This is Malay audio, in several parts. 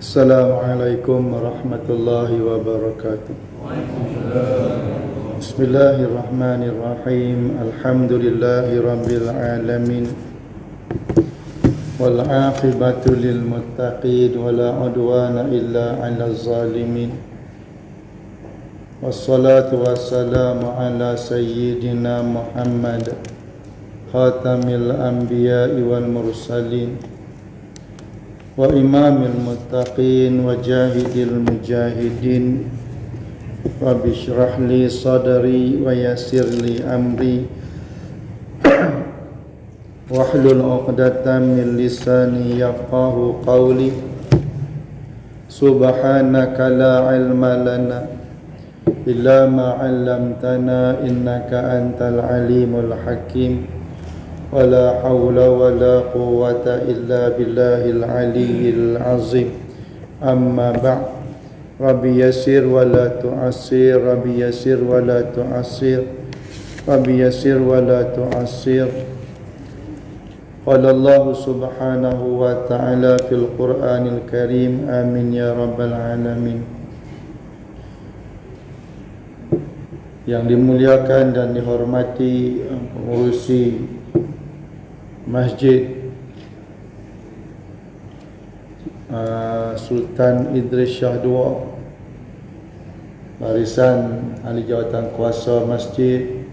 Assalamualaikum warahmatullahi wabarakatuh. Bismillahirrahmanirrahim. Alhamdulillahi rabbil alamin. Wal aqibatu lil muttaqin wala udwana illa 'alal zalimin. Wassalatu wassalamu ala sayyidina Muhammad khatamil anbiya'i wal mursalin wa imamil muttaqin wa jahidil mujahidin. Rabbi shrah li sadri wa yassir li amri wahlul 'uqdatam min lisani yafqahu qawli. Subhanaka la ilma lana illa ma 'allamtana innaka antal alimul hakim. Wala hawla wala quwwata illa billahil aliyyil azim. Amma ba'd. Rabbi yassir wa la tu'assir, Rabbi yassir wa la tu'assir, Rabbi yassir wa la tu'assir. Qala Allah subhanahu wa ta'ala fil Qur'anil Karim. Amin ya rabbal alamin. Yang dimuliakan dan dihormati pengurusi Masjid Sultan Idris Shah II, barisan ahli jawatan kuasa masjid,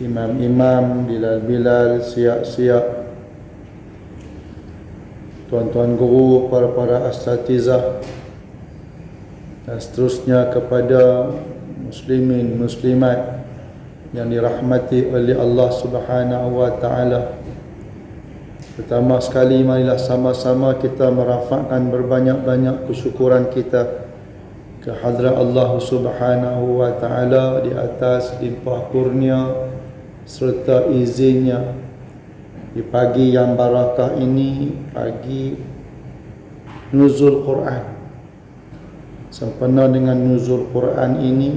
imam-imam, bilal-bilal, siap-siap, tuan-tuan guru, para asatizah, dan seterusnya kepada muslimin, muslimat yang dirahmati oleh Allah Subhanahu wa taala. Pertama sekali, marilah sama-sama kita merafakkan berbanyak-banyak kesyukuran kita ke hadrat Allah Subhanahu wa taala di atas limpah kurnia serta izinnya di pagi yang barakah ini, pagi nuzul Quran. Sempena dengan nuzul Quran ini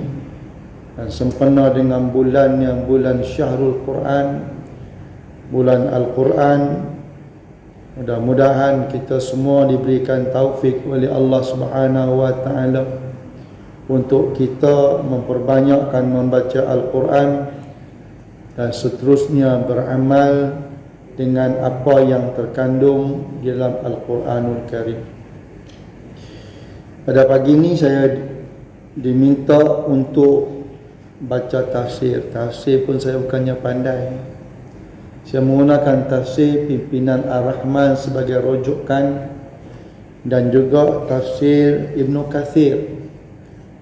dan sempena dengan bulan yang bulan Syahrul Quran, bulan Al-Quran. Mudah-mudahan kita semua diberikan taufik oleh Allah Subhanahu wa taala untuk kita memperbanyakkan membaca Al-Quran dan seterusnya beramal dengan apa yang terkandung di dalam Al-Quranul Karim. Pada pagi ini saya diminta untuk baca tafsir. Tafsir pun saya bukannya pandai. Saya menggunakan tafsir pimpinan Ar-Rahman sebagai rujukan, dan juga tafsir Ibnu Katsir,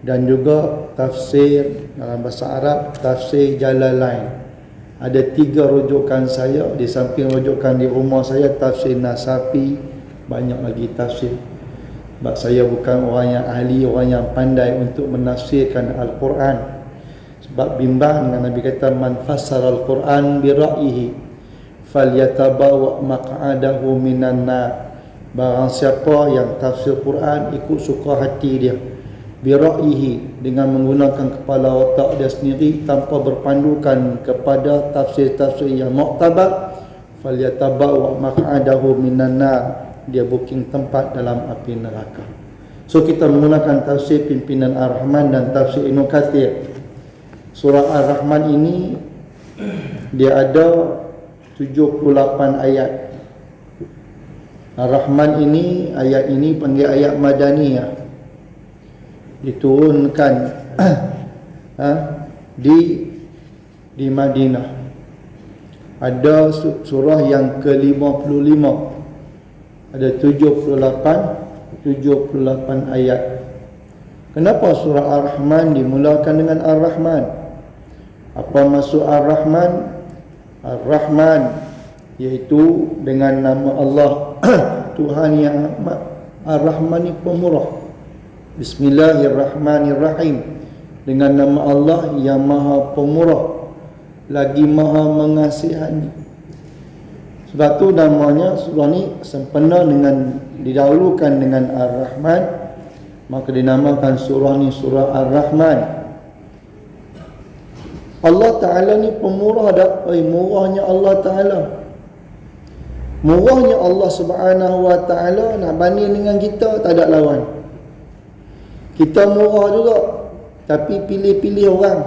dan juga tafsir dalam bahasa Arab, tafsir Jalalain. Ada 3 rujukan saya. Di samping rujukan di rumah saya, tafsir Nasafi, banyak lagi tafsir. Sebab saya bukan orang yang ahli, orang yang pandai untuk menafsirkan Al-Quran. Sebab bimbang dengan Nabi kata, man fassara Al-Quran bi ra'yihi falyatabawa maq'adahu minan nar. Barang siapa yang tafsir Quran ikut suka hati dia, bi ra'yihi, dengan menggunakan kepala otak dia sendiri tanpa berpandukan kepada tafsir-tafsir yang muktabar, falyatabawa maq'adahu minan nar, dia booking tempat dalam api neraka. So kita menggunakan tafsir pimpinan Ar-Rahman dan tafsir Ibnu Katsir. Surah Ar-Rahman ini dia ada 78 ayat. Ar-Rahman ini, ayat ini panggil ayat Madaniyah. Diturunkan di Madinah. Ada surah yang ke-55. Ada 78 ayat. Kenapa surah Ar-Rahman dimulakan dengan Ar-Rahman? Apa maksud Ar-Rahman? Ar-Rahman iaitu dengan nama Allah Tuhan yang amat Ar-Rahman ni pemurah. Bismillahirrahmanirrahim, dengan nama Allah yang maha pemurah lagi maha mengasihani. Sebab tu namanya surah ni sempena dengan didahulukan dengan Ar-Rahman, maka dinamakan surah ni surah Ar-Rahman. Allah Ta'ala ni pemurah dah. Murahnya Allah Ta'ala. Murahnya Allah Subhanahu wa taala nak banding dengan kita, tak ada lawan. Kita murah juga, tapi pilih-pilih orang.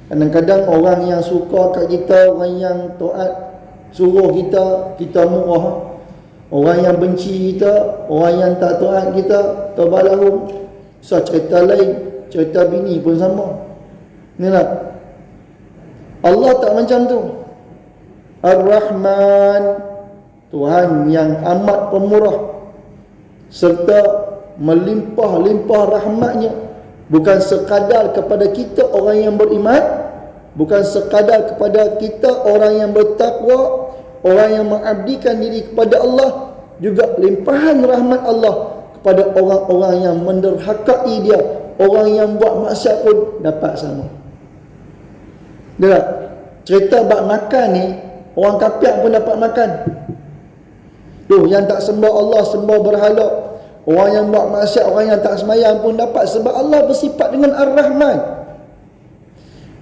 Kadang-kadang orang yang suka kat kita, orang yang taat suruh kita, kita murah. Orang yang benci kita, orang yang tak taat kita, tabalahum. So cerita lain, cerita bini pun sama. Ni tak? Allah tak macam tu. Ar-Rahman, Tuhan yang amat pemurah serta melimpah-limpah rahmatnya. Bukan sekadar kepada kita orang yang beriman, bukan sekadar kepada kita orang yang bertakwa, orang yang mengabdikan diri kepada Allah, juga limpahan rahmat Allah kepada orang-orang yang menderhakai dia, orang yang buat maksiat pun dapat sama. Dia tak? Cerita bab makan ni, orang kafir pun dapat makan. Tu yang tak sembah Allah, sembah berhala, orang yang buat maksiat, orang yang tak sembahyang pun dapat, sebab Allah bersifat dengan Ar-Rahman,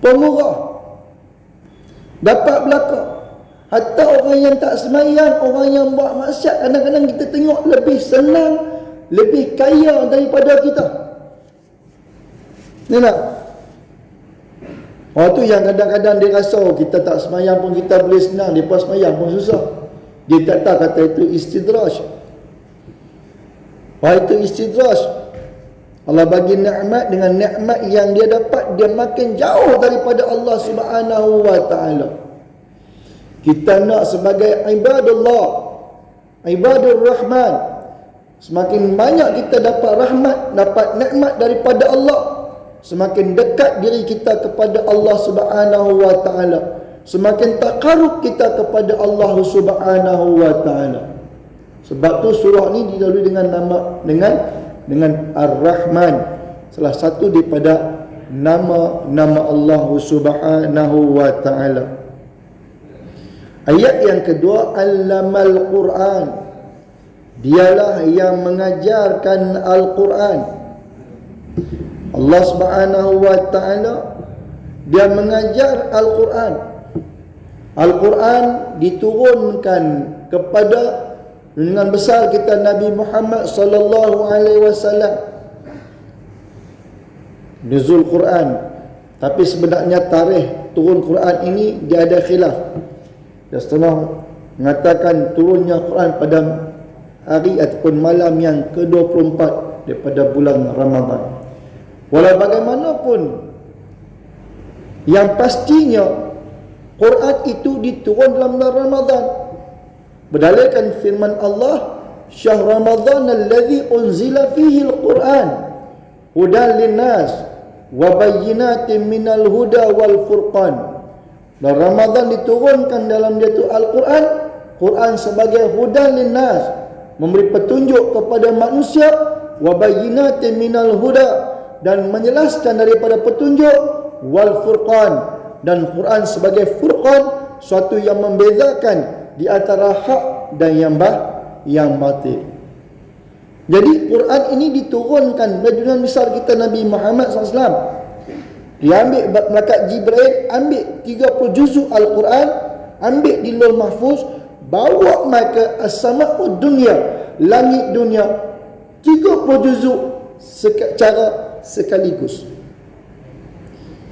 pemurah, dapat belaka. Hatta orang yang tak sembahyang, orang yang buat maksiat, kadang-kadang kita tengok lebih senang, lebih kaya daripada kita. Ni tak? Orang tu yang kadang-kadang dia rasa kita tak sembahyang pun kita boleh senang, dia pas sembahyang pun susah. Dia tak tahu kata itu istidraj. Wah, itu istidraj. Allah bagi nikmat, dengan nikmat yang dia dapat, dia makin jauh daripada Allah Subhanahu wa taala. Kita nak sebagai ibadullah, ibadur Rahman, semakin banyak kita dapat rahmat, dapat nikmat daripada Allah, semakin dekat diri kita kepada Allah Subhanahu wa taala, semakin takarub kita kepada Allah Subhanahu wa taala. Sebab tu surah ni didahului dengan nama dengan Ar-Rahman, salah satu daripada nama-nama Allah Subhanahu wa taala. Ayat yang kedua, Allamal Quran, dialah yang mengajarkan Al-Quran. Allah Subhanahu wa taala dia mengajar Al-Quran. Al-Quran diturunkan kepada dengan besar kita Nabi Muhammad sallallahu alaihi wasallam. Nuzul Quran, tapi sebenarnya tarikh turun Quran ini dia ada khilaf. Dan setengah mengatakan turunnya Quran pada hari ataupun malam yang ke-24 daripada bulan Ramadan. Walau bagaimanapun, yang pastinya Quran itu diturun dalam bulan Ramadan. Berdalilkan firman Allah, "Syahr Ramadan alladzi unzila fihi al-Quran hudan linnas wa bayyinatin minal huda wal furqan." Dan Ramadan diturunkan dalam dia tu Al-Quran, Quran sebagai hudan linnas, memberi petunjuk kepada manusia, wa bayyinatin minal huda, dan menjelaskan daripada petunjuk, wal furqan, dan Quran sebagai furqan, suatu yang membezakan di antara hak dan yang batil. Jadi Quran ini diturunkan dari junjungan besar kita Nabi Muhammad SAW. Dia ambil malaikat Jibril, ambil 30 juzuk Al-Quran, ambil di Lauh Mahfuz, bawa mai ke as-sama'ud dunya, langit dunia, 30 juzuk secara sekaligus.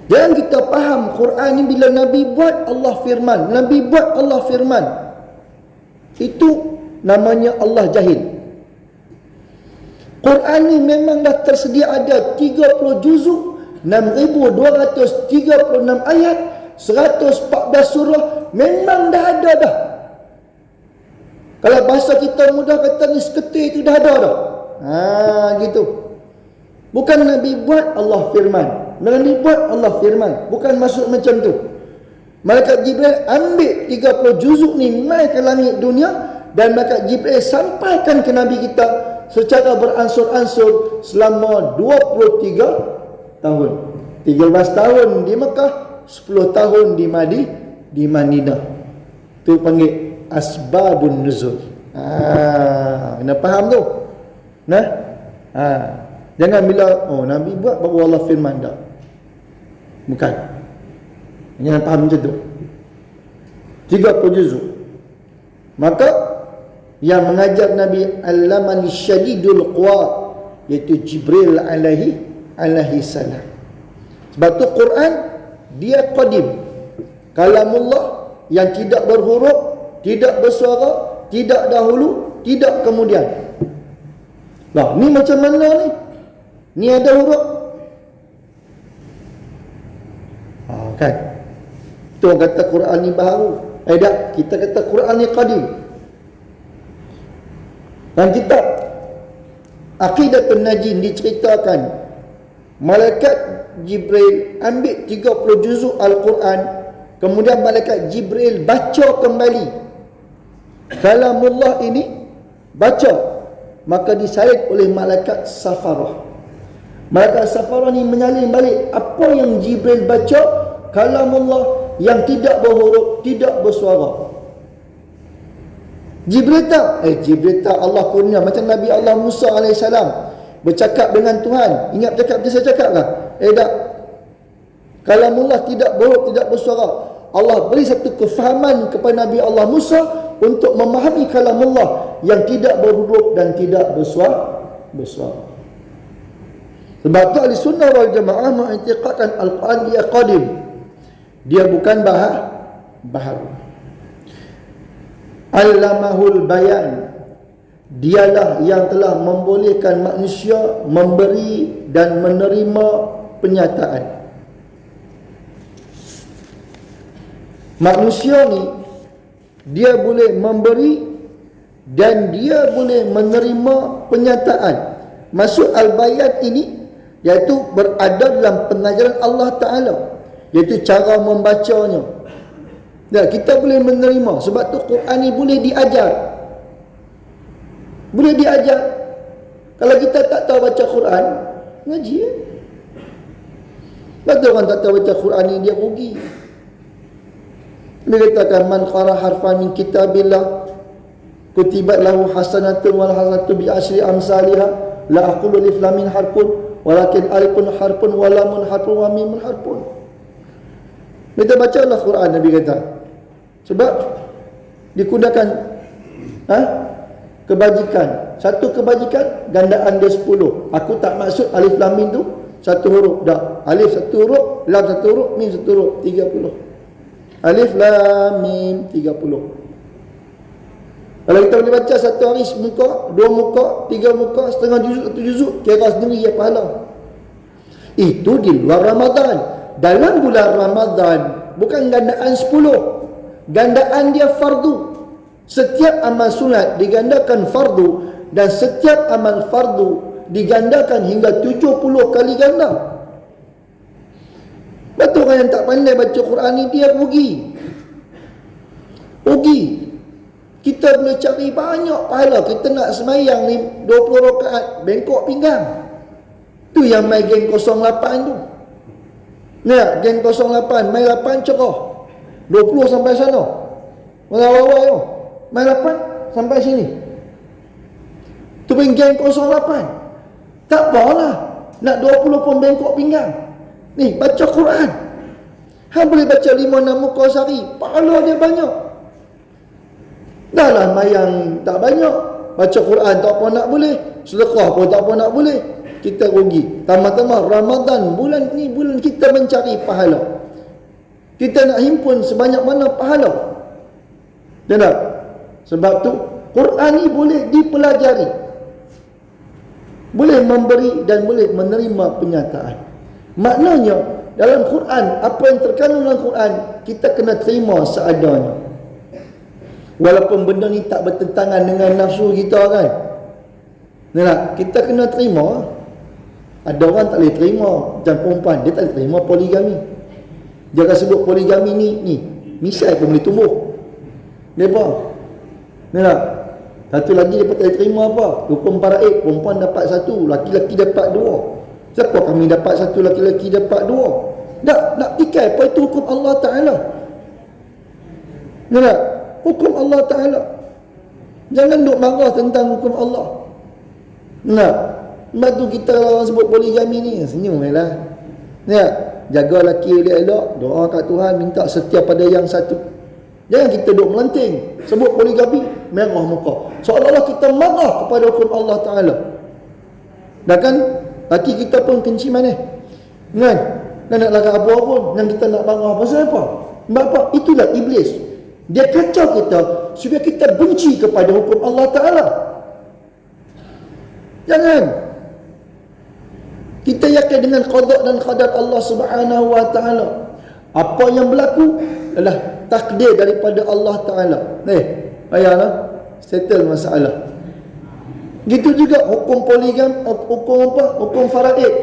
Jangan kita faham Quran ni bila Nabi buat Allah firman, Nabi buat Allah firman, itu namanya Allah jahil. Quran ni memang dah tersedia ada 30 juzuk, 6,236 ayat, 114 surah, memang dah ada dah. Kalau bahasa kita mudah kata ni seketir itu dah ada dah. Gitu. Bukan Nabi buat Allah firman, Nabi buat Allah firman, bukan maksud macam tu. Malaikat Jibril ambil 30 juzuk ni mai ke langit dunia, dan malaikat Jibril sampaikan ke Nabi kita secara beransur-ansur selama 23 tahun. 13 tahun di Mekah, 10 tahun di Madinah. Tu panggil asbabun nuzul. Kena faham tu. Nah. Jangan bila Nabi buat baru Allah firman dah. Bukan. Jangan faham macam tu. 30 juzuk. Maka yang mengajar Nabi allamani syadidul quwa, iaitu Jibril alaihi salam. Sebab tu Quran dia qadim, kalamullah yang tidak berhuruf, tidak bersuara, tidak dahulu, tidak kemudian. Lah, ni macam mana ni? Ni ada huruf. Kan? Tu orang kata Quran ni baru. Tak, kita kata Quran ni qadim. Dan kitab Aqidatul Najin diceritakan malaikat Jibril ambil 30 juzuk Al-Quran, kemudian malaikat Jibril baca kembali kalamullah ini, baca, maka disalin oleh malaikat Safarah. Malaikat Safarah ni menyalin balik apa yang Jibril baca, kalamullah yang tidak berhuruf, tidak bersuara. Jibril tak Allah kurnia macam Nabi Allah Musa AS bercakap dengan Tuhan. Ingat cakap dia saya cakap kah? Tak. Kalamullah tidak berhuruf, tidak bersuara. Allah beri satu kefahaman kepada Nabi Allah Musa untuk memahami kalamullah yang tidak berhuruf dan tidak bersuara. Sebab tu ahli sunnah wal jamaah mengiktikadkan Al-Quran dia qadim, dia bukan baharu. Allamahul bayan, dialah yang telah membolehkan manusia memberi dan menerima penyataan. Manusia ni dia boleh memberi dan dia boleh menerima penyataan. Maksud al-bayan ini iaitu berada dalam pengajaran Allah Ta'ala, iaitu cara membacanya. Kita boleh menerima. Sebab tu Quran ni boleh diajar. Boleh diajar. Kalau kita tak tahu baca Quran, ngaji. Sebab tu orang tak tahu baca Quran ni dia rugi. Dia katakan man qara harfan min kitabillah kutibat lahu hasanatun wal hasanatu bi asyri amsalihha la aqulu alif lam mim harfun walakin alifun harfun wa lamun harfun wa mimun harfun. Kita bacalah Quran, Nabi kata. Sebab digunakan kebajikan. Satu kebajikan gandaan dia 10. Aku tak maksud alif lam mim tu satu huruf. Dah. Alif satu huruf, lam satu huruf, mim satu huruf, 30. Alif lam mim 30. Kalau kita boleh baca satu hari semuka, 2 muka, 3 muka, setengah juzuk, 1 juzuk, kira sendiri ya pahala. Itu di luar Ramadan. Dalam bulan Ramadan bukan gandaan 10. Gandaan dia fardu. Setiap amal sunat digandakan fardu, dan setiap amal fardu digandakan hingga 70 kali ganda. Betul orang yang tak pandai baca Quran ni dia rugi. Kita boleh cari banyak pahala. Kita nak semayang ni 20 rakaat bengkok pinggang. Tu yang main geng 08 tu. Ya, geng 08 main 8 cerah. 20 sampai sana. Awal-awal tu main 8 sampai sini. Tu main geng 08. Tak apalah, nak 20 pun bengkok pinggang. Ni baca Quran. Hang boleh baca 5-6 muka sehari, pahala dia banyak. Dah lah mayang tak banyak, baca Quran tak apa nak boleh, sedekah pun tak apa nak boleh. Kita rugi. Tambah-tambah Ramadan, bulan ni bulan kita mencari pahala. Kita nak himpun sebanyak mana pahala. Tak? Sebab tu Quran ni boleh dipelajari, boleh memberi dan boleh menerima penyataan. Maknanya dalam Quran, apa yang terkandung dalam Quran kita kena terima seadanya. Walaupun benda ni tak bertentangan dengan nafsu kita kan. Tak? Kita kena terima. Ada orang tak boleh terima, macam perempuan dia tak boleh terima poligami. Dia akan sebut poligami ni misai pun boleh tumbuh. Depa. Tak? Satu lagi dia tak boleh terima apa? Hukum paraid, perempuan dapat satu, laki-laki dapat 2. Siapa kami dapat satu, laki-laki dapat 2? Nak tikai apa itu hukum Allah Ta'ala. Tak? Hukum Allah Ta'ala. Jangan duk marah tentang hukum Allah. Tak? Sebab tu kita orang sebut poligami ni senyum lah. Ya, jaga laki elok-elok, doa kat Tuhan, minta setia pada yang satu. Jangan kita duduk melenting sebut poligami, merah muka, seolah-olah kita marah kepada hukum Allah Ta'ala. Dan kan laki kita pun kenci mana kan, dan nak larang apa pun, dan kita nak marah pasal apa? Apa? Itulah iblis. Dia kacau kita supaya kita benci kepada hukum Allah Ta'ala. Jangan. Kita yakin dengan qada dan qadar Allah Subhanahu Wa Ta'ala. Apa yang berlaku adalah takdir daripada Allah Ta'ala. Ayahlah, settle masalah. Gitu juga hukum poligam, hukum apa? Hukum faraid.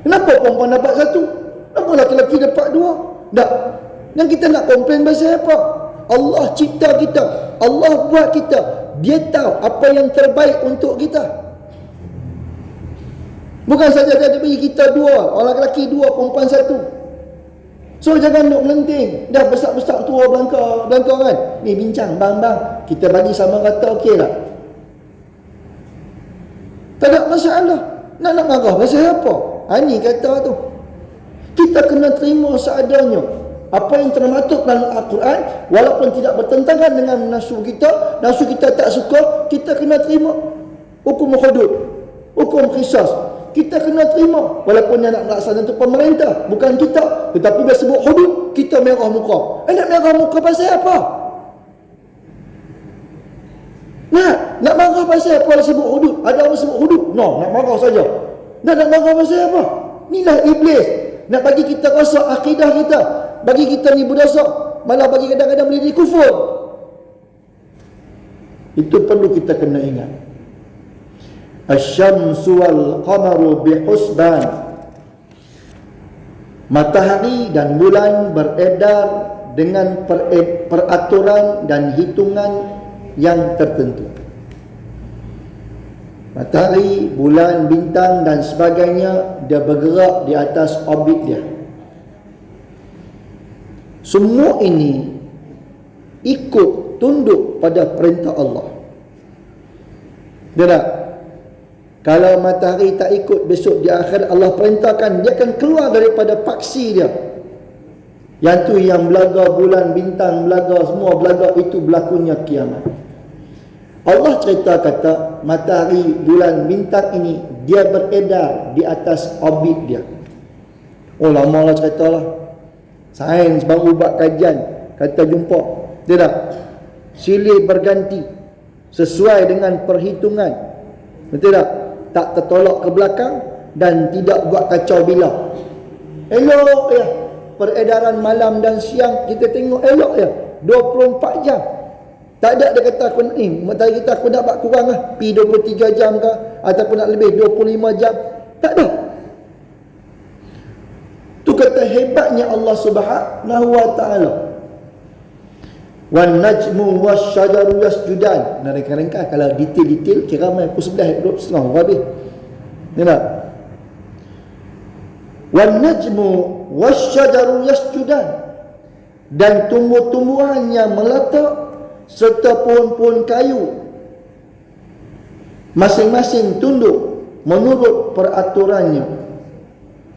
Kenapa perempuan dapat satu? Kenapa lelaki dapat dua? Tak. Yang kita nak komplain pasal apa? Allah cipta kita, Allah buat kita, Dia tahu apa yang terbaik untuk kita. Bukan saja dia bagi kita dua, orang lelaki dua, perempuan satu. So jangan duk melenting. Dah besar-besar tua belangka kan. Ni bincang bang, kita bagi sama rata okey tak? Tak ada masalah. Nak marah pasal apa? Ni kata tu. Kita kena terima seadanya. Apa yang termaktub dalam Al-Quran, walaupun tidak bertentangan dengan nafsu kita tak suka, kita kena terima. Hukum hudud, hukum qisas, kita kena terima. Walaupun yang nak melaksanakan itu pemerintah, bukan kita. Tetapi bila sebut hudud, kita merah muka. Nak merah muka pasal apa? Nak marah pasal apa kalau sebut hudud? Ada orang sebut hudud, no, nak marah saja. Nak marah pasal apa? Inilah iblis. Nak bagi kita rasa akidah kita, bagi kita ni berdosa, malah bagi kadang-kadang boleh jadi kufur. Itu perlu kita kena ingat. Asy-syamsu wal qamaru bihusban. Matahari dan bulan beredar dengan peraturan dan hitungan yang tertentu. Matahari, bulan, bintang dan sebagainya, dia bergerak di atas orbit dia. Semua ini ikut tunduk pada perintah Allah. Dia tak? Kalau matahari tak ikut, besok di akhir Allah perintahkan dia akan keluar daripada paksi dia. Yang tu yang belaga bulan, bintang belaga, semua belaga, itu berlakunya kiamat. Allah cerita kata matahari, bulan, bintang ini dia beredar di atas orbit dia. Oh lama lah cerita lah. Sains baru buat kajian, kata jumpa. Dia tak? Silih berganti sesuai dengan perhitungan. Betul tak? Tak tertolak ke belakang dan tidak buat kacau bila. Elok ya. Peredaran malam dan siang kita tengok elok ya. 24 jam. Tak ada dia kata aku ni, matahari kita aku nak buat kurang lah, pi 23 jam ke ataupun nak lebih 25 jam. Tak ada. Tu kata hebatnya Allah Subhanahu Wa Ta'ala. Wan najmu wasyajaru yasjudan. Nah, ringkas kalau detail-detail kira mai pukul 11 12 habis. Ni nak. Wan najmu wasyajaru yasjudan. Dan tumbuh-tumbuhan yang meletak serta pohon-pohon kayu masing-masing tunduk menurut peraturannya.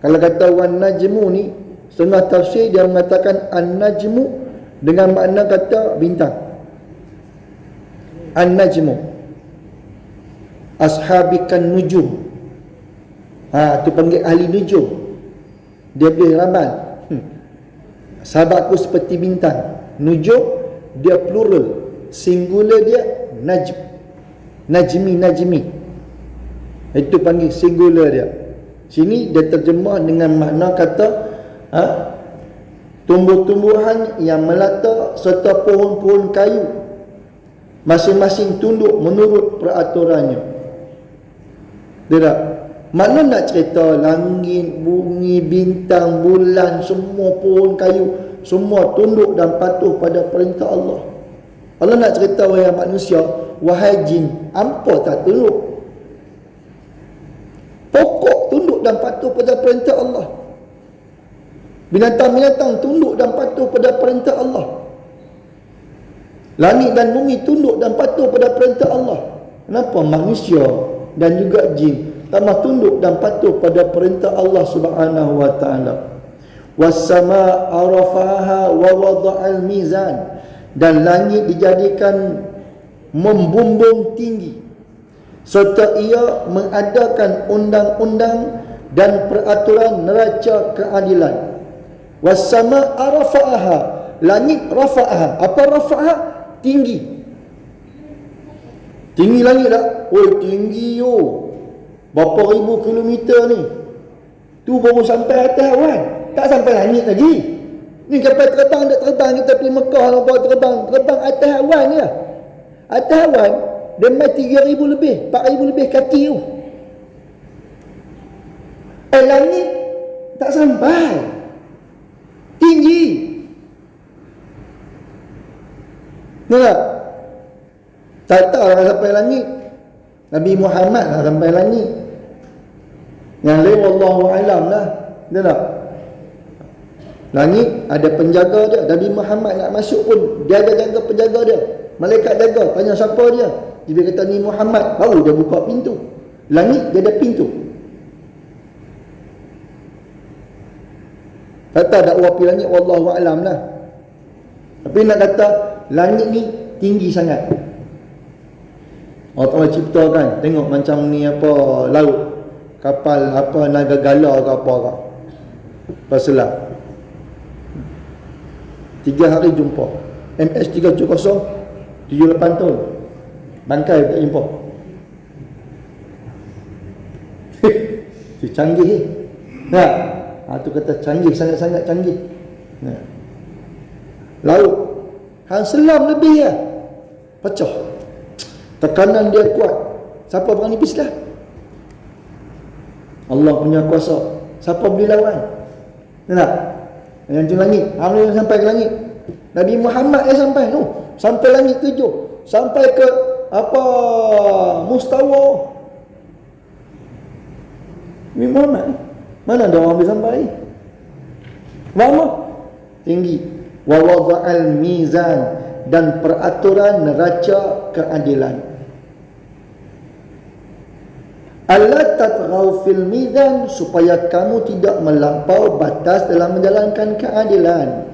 Kalau kata wan najmu ni, setengah tafsir dia mengatakan an-najmu dengan makna kata bintang. An-najmu ashabikan nujum. Tu panggil ahli nujum. Dia boleh ramal. Sahabatku seperti bintang. Nujum dia plural, singular dia najm. Najmi. Itu panggil singular dia. Sini dia terjemah dengan makna kata tumbuh-tumbuhan yang melata serta pohon-pohon kayu masing-masing tunduk menurut peraturannya. Dia tak? Mana nak cerita langit, bumi, bintang, bulan, semua pohon kayu semua tunduk dan patuh pada perintah Allah. Allah nak cerita wahai manusia, wahai jin, hampa tak tunduk. Pokok tunduk dan patuh pada perintah Allah. Binatang-binatang tunduk dan patuh pada perintah Allah. Langit dan bumi tunduk dan patuh pada perintah Allah. Kenapa manusia dan juga jin tambah tunduk dan patuh pada perintah Allah Subhanahu Wa Ta'ala? was-samaa'a rafa'aha wa wada'al mizan, dan langit dijadikan membumbung tinggi serta ia mengadakan undang-undang dan peraturan neraca keadilan. Was-samaa'a rafa'aha, langit rafa'aha. Apa rafa'aha? Tinggi. Tinggi langit tak? Oh, tinggi yo. Berapa ribu kilometer ni. Tu baru sampai atas awan. Tak sampai langit lagi. Ni kapal terbang tak terbang, kita pergi Mekah apa terbang atas awan je. Atas awan dia mai 3,000 lebih, 4,000 lebih kaki tu. Langit tak sampai. Tinggi. Nampak? Tak tahu lah sampai langit. Nabi Muhammad lah sampai langit. Yang lain wallahu alam lah. Dia tak? Langit ada penjaga dia. Nabi Muhammad nak masuk pun dia ada jaga penjaga dia. Malaikat jaga. Tanya siapa dia? Dia kata ni Muhammad. Baru dia buka pintu. Langit dia ada pintu. Kata dakwah pergi langit wallahu alam lah. Tapi nak kata langit ni tinggi sangat. Allah Ta'ala ciptakan. Tengok macam ni apa laut, kapal apa naga gala ke apa ke, paselah 3 hari jumpa MS-370 78 tahun bangkai tak jumpa. Itu canggih tak? Tu kata canggih, sangat-sangat canggih. Laut hang selam lebih lah, pecah. Tekanan dia kuat. Siapa berani pislah? Allah punya kuasa. Siapa boleh lawan? Tak? Yang tu langit. Hang sampai ke langit. Nabi Muhammad sampai. Sampai langit 7. Sampai ke apa? Mustawa. Nabi Muhammad. Mana ada orang boleh sampai? Lama. Tinggi. Wa wada'al mizan, dan peraturan neraca keadilan. Allah tatghaw fil mizan, supaya kamu tidak melampau batas dalam menjalankan keadilan.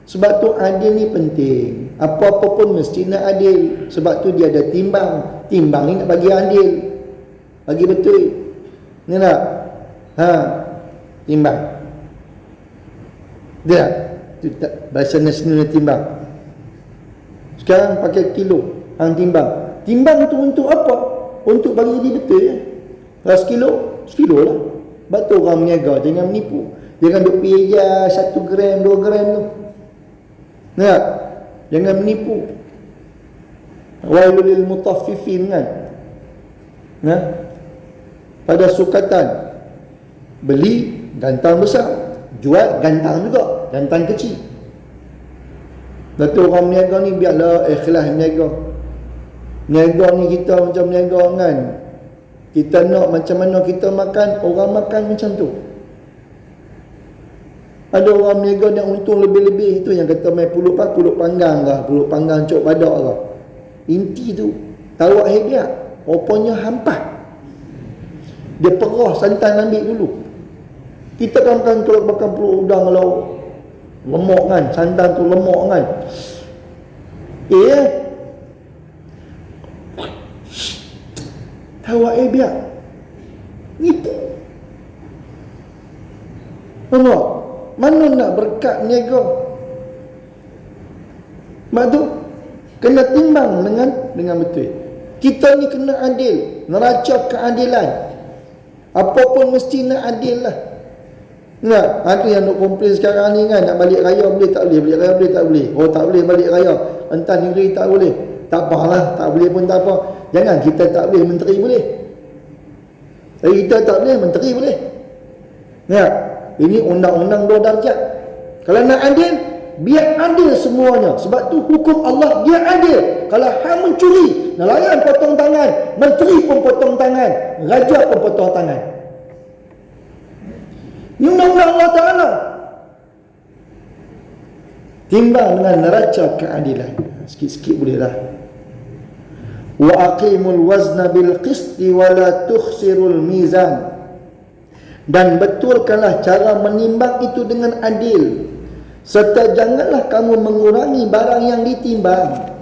Sebab tu adil ni penting. Apa-apa pun mesti nak adil. Sebab tu dia ada timbang. Timbang ni nak bagi adil, bagi betul. Ni tak? Timbang. Dia bahasa nasional timbang. Sekarang pakai kilo, hang timbang. Timbang tu untuk apa? Untuk bagi dia betul ya. Kalau sekilo lah. Betul orang meniaga, jangan menipu. Jangan duk pijak 1 gram, 2 gram tu. Tak? Jangan menipu. Wailul lil mutaffifin kan. Pada sukatan beli gantang besar, jual gantang juga, gantang kecil. Betul orang meniaga ni biarlah ikhlas meniaga. Meniaga ni kita macam meniaga kan. Kita nak macam mana kita makan, orang makan macam tu. Ada orang meniaga yang untung lebih-lebih, itu yang kata main pulut panggang lah, pulut panggang cok badak lah. Inti tu tawak hebat, rupanya hampat. Dia perah santan ambil dulu. Kita kan kalau makan pulut udang kalau lemak kan, santan tu lemak kan. Tawak biar nipu. Mana nak berkat niaga? Mak tu kena timbang dengan betul. Kita ni kena adil, neraca keadilan. Apa pun mesti nak adil lah. Nak, ada yang nak komplain sekarang ni kan, nak balik raya boleh tak boleh, balik raya boleh tak boleh. Oh tak boleh balik raya, entah negeri tak boleh. Tak apalah, tak boleh pun tak apa. Jangan kita tak boleh, menteri boleh. Tapi kita tak boleh, menteri boleh. Ya, ini undang-undang 2 darjat. Kalau nak adil, biar adil semuanya. Sebab tu hukum Allah dia adil. Kalau hang mencuri, nelayan potong tangan, menteri pun potong tangan, raja pun potong tangan. Ini undang-undang Allah Ta'ala. Timbang dengan neraca keadilan. Sikit-sikit boleh lah. Wa aqimul wazna bil qisti wa la tukhsirul mizan. Dan betulkanlah cara menimbang itu dengan adil, serta janganlah kamu mengurangi barang yang ditimbang.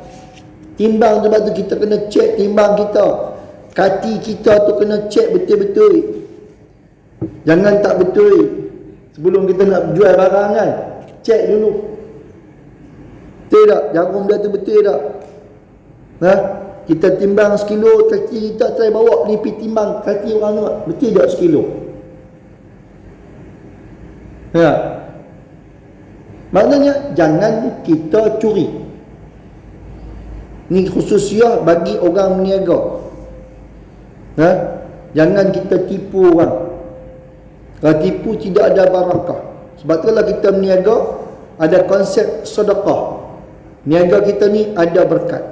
Timbang tu, sebab tu kita kena cek timbang kita. Kaki kita tu kena cek betul-betul. Jangan tak betul. Sebelum kita nak jual barang kan, cek dulu. Betul tak? Jarum dia tu betul tak? Kita timbang sekilo, kaki kita try bawa ni pergi timbang kaki orang tu, betul tak sekilo? Maknanya jangan kita curi. Ni khususnya bagi orang meniaga. Jangan kita tipu orang. Kalau tipu tidak ada barakah. Sebab tu kalau kita meniaga, ada konsep sedekah. Niaga kita ni ada berkat.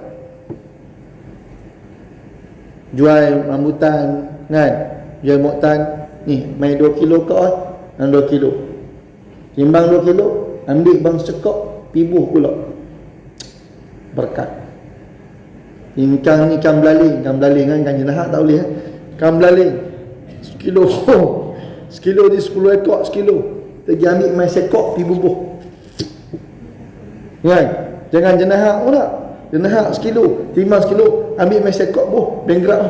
Jual rambutan kan, jual moktan ni, main 2 kilo ke 2 kilo. Timbang 2 kilo, ambil bang sekok, pibuh pula. Berkat. Ikan belaling kan, ikan jenahat tak boleh ikan belaling sekilo sekilo di 10 ekor sekilo, pergi ambil main sekok pergi bubuh kan. Jangan jenahat pula, jenahat sekilo, timbang sekilo, ambil main sekok buh bengkrak.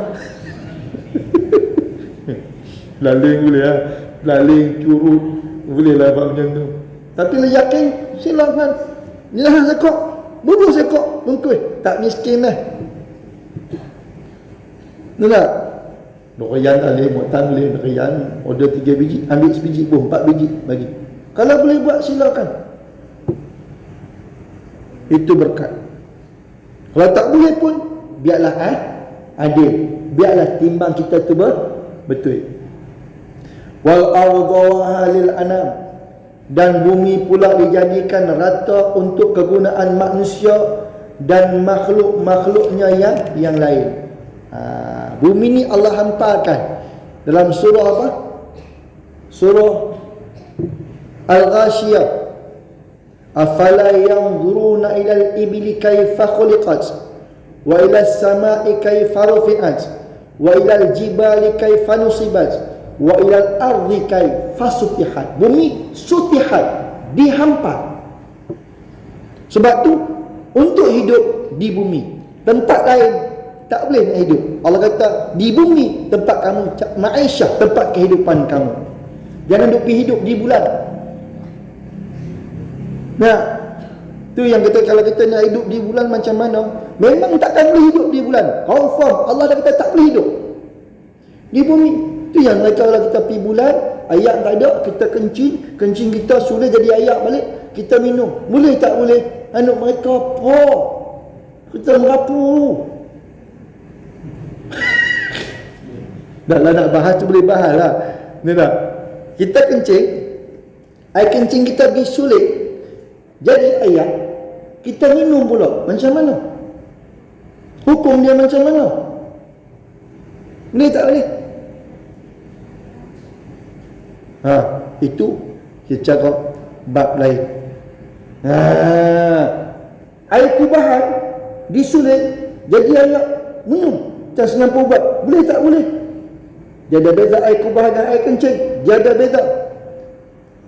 Belaling boleh belaling curut boleh lah buat macam tu. Tapi lah yakin silakan jenahat sekok, bubuh sekok, bengkui tak miskin lah. Tak? Dokayan tak boleh, moktan boleh, dokayan order 3 biji, ambil sebiji, 4 biji bagi. Kalau boleh buat silakan. Itu berkat. Kalau tak boleh pun biarlah adil. Biarlah timbang kita tu betul. Wal ardu halil anam, dan bumi pula dijadikan rata untuk kegunaan manusia dan makhluk-makhluknya yang lain. Bumi ni Allah hantarkan dalam surah apa? Surah Al-Ghashiyah. Afala yanzuruna ila al-ibli kayfa khuliqat wa ila as-sama'i kayfa rufi'at wa ila al-jibali kayfa nusibat wa ila al-ardi kayfa sutihat. Bumi sutihat, dihampar. Sebab tu untuk hidup di bumi, tempat lain tak boleh nak hidup. Allah kata di bumi tempat kamu ma'isyah, tempat kehidupan kamu. Jangan duk pergi hidup di bulan. Tu yang kata kalau kita nak hidup di bulan macam mana? Memang takkan boleh hidup di bulan. Confirm Allah dah kata tak boleh hidup di bumi. Tu yang mereka kalau kita pergi bulan, ayak tak ada, kita kencing kita sudah jadi ayak balik, kita minum. Boleh tak boleh? Anak mereka apa? Kita merapu. Dah lah nak bahas tu boleh bahas lah. Ni tak? Kita kencing, air kencing kita pergi sulit jadi air, kita minum pula. Macam mana? Hukum dia macam mana? Boleh tak boleh? Itu kita cakap bab lain. Air kubahan disulit jadi air minum. Macam senang ubat. Boleh tak boleh? Dia ada beza air kubahan dan air kencing. Dia ada beza.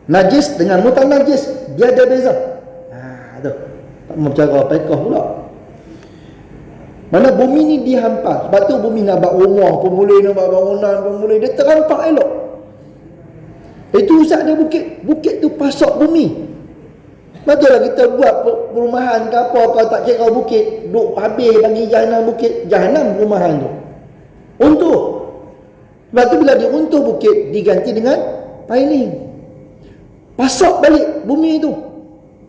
Najis dengan mutan najis, dia ada beza. Tu. Tak mau bercara pekah pula. Mana bumi ni dihampar. Sebab tu bumi nak buat rumah pun boleh, nak buat bangunan pun boleh. Dia terampak elok. Itu usah ada bukit. Bukit tu pasok bumi. Betul lah kita buat perumahan ke apa, kalau tak kira bukit, duk habis bagi jahanam bukit, jahanam perumahan tu. Untuh. Sebab tu bila diuntuh bukit, diganti dengan piling. Pasok balik bumi tu.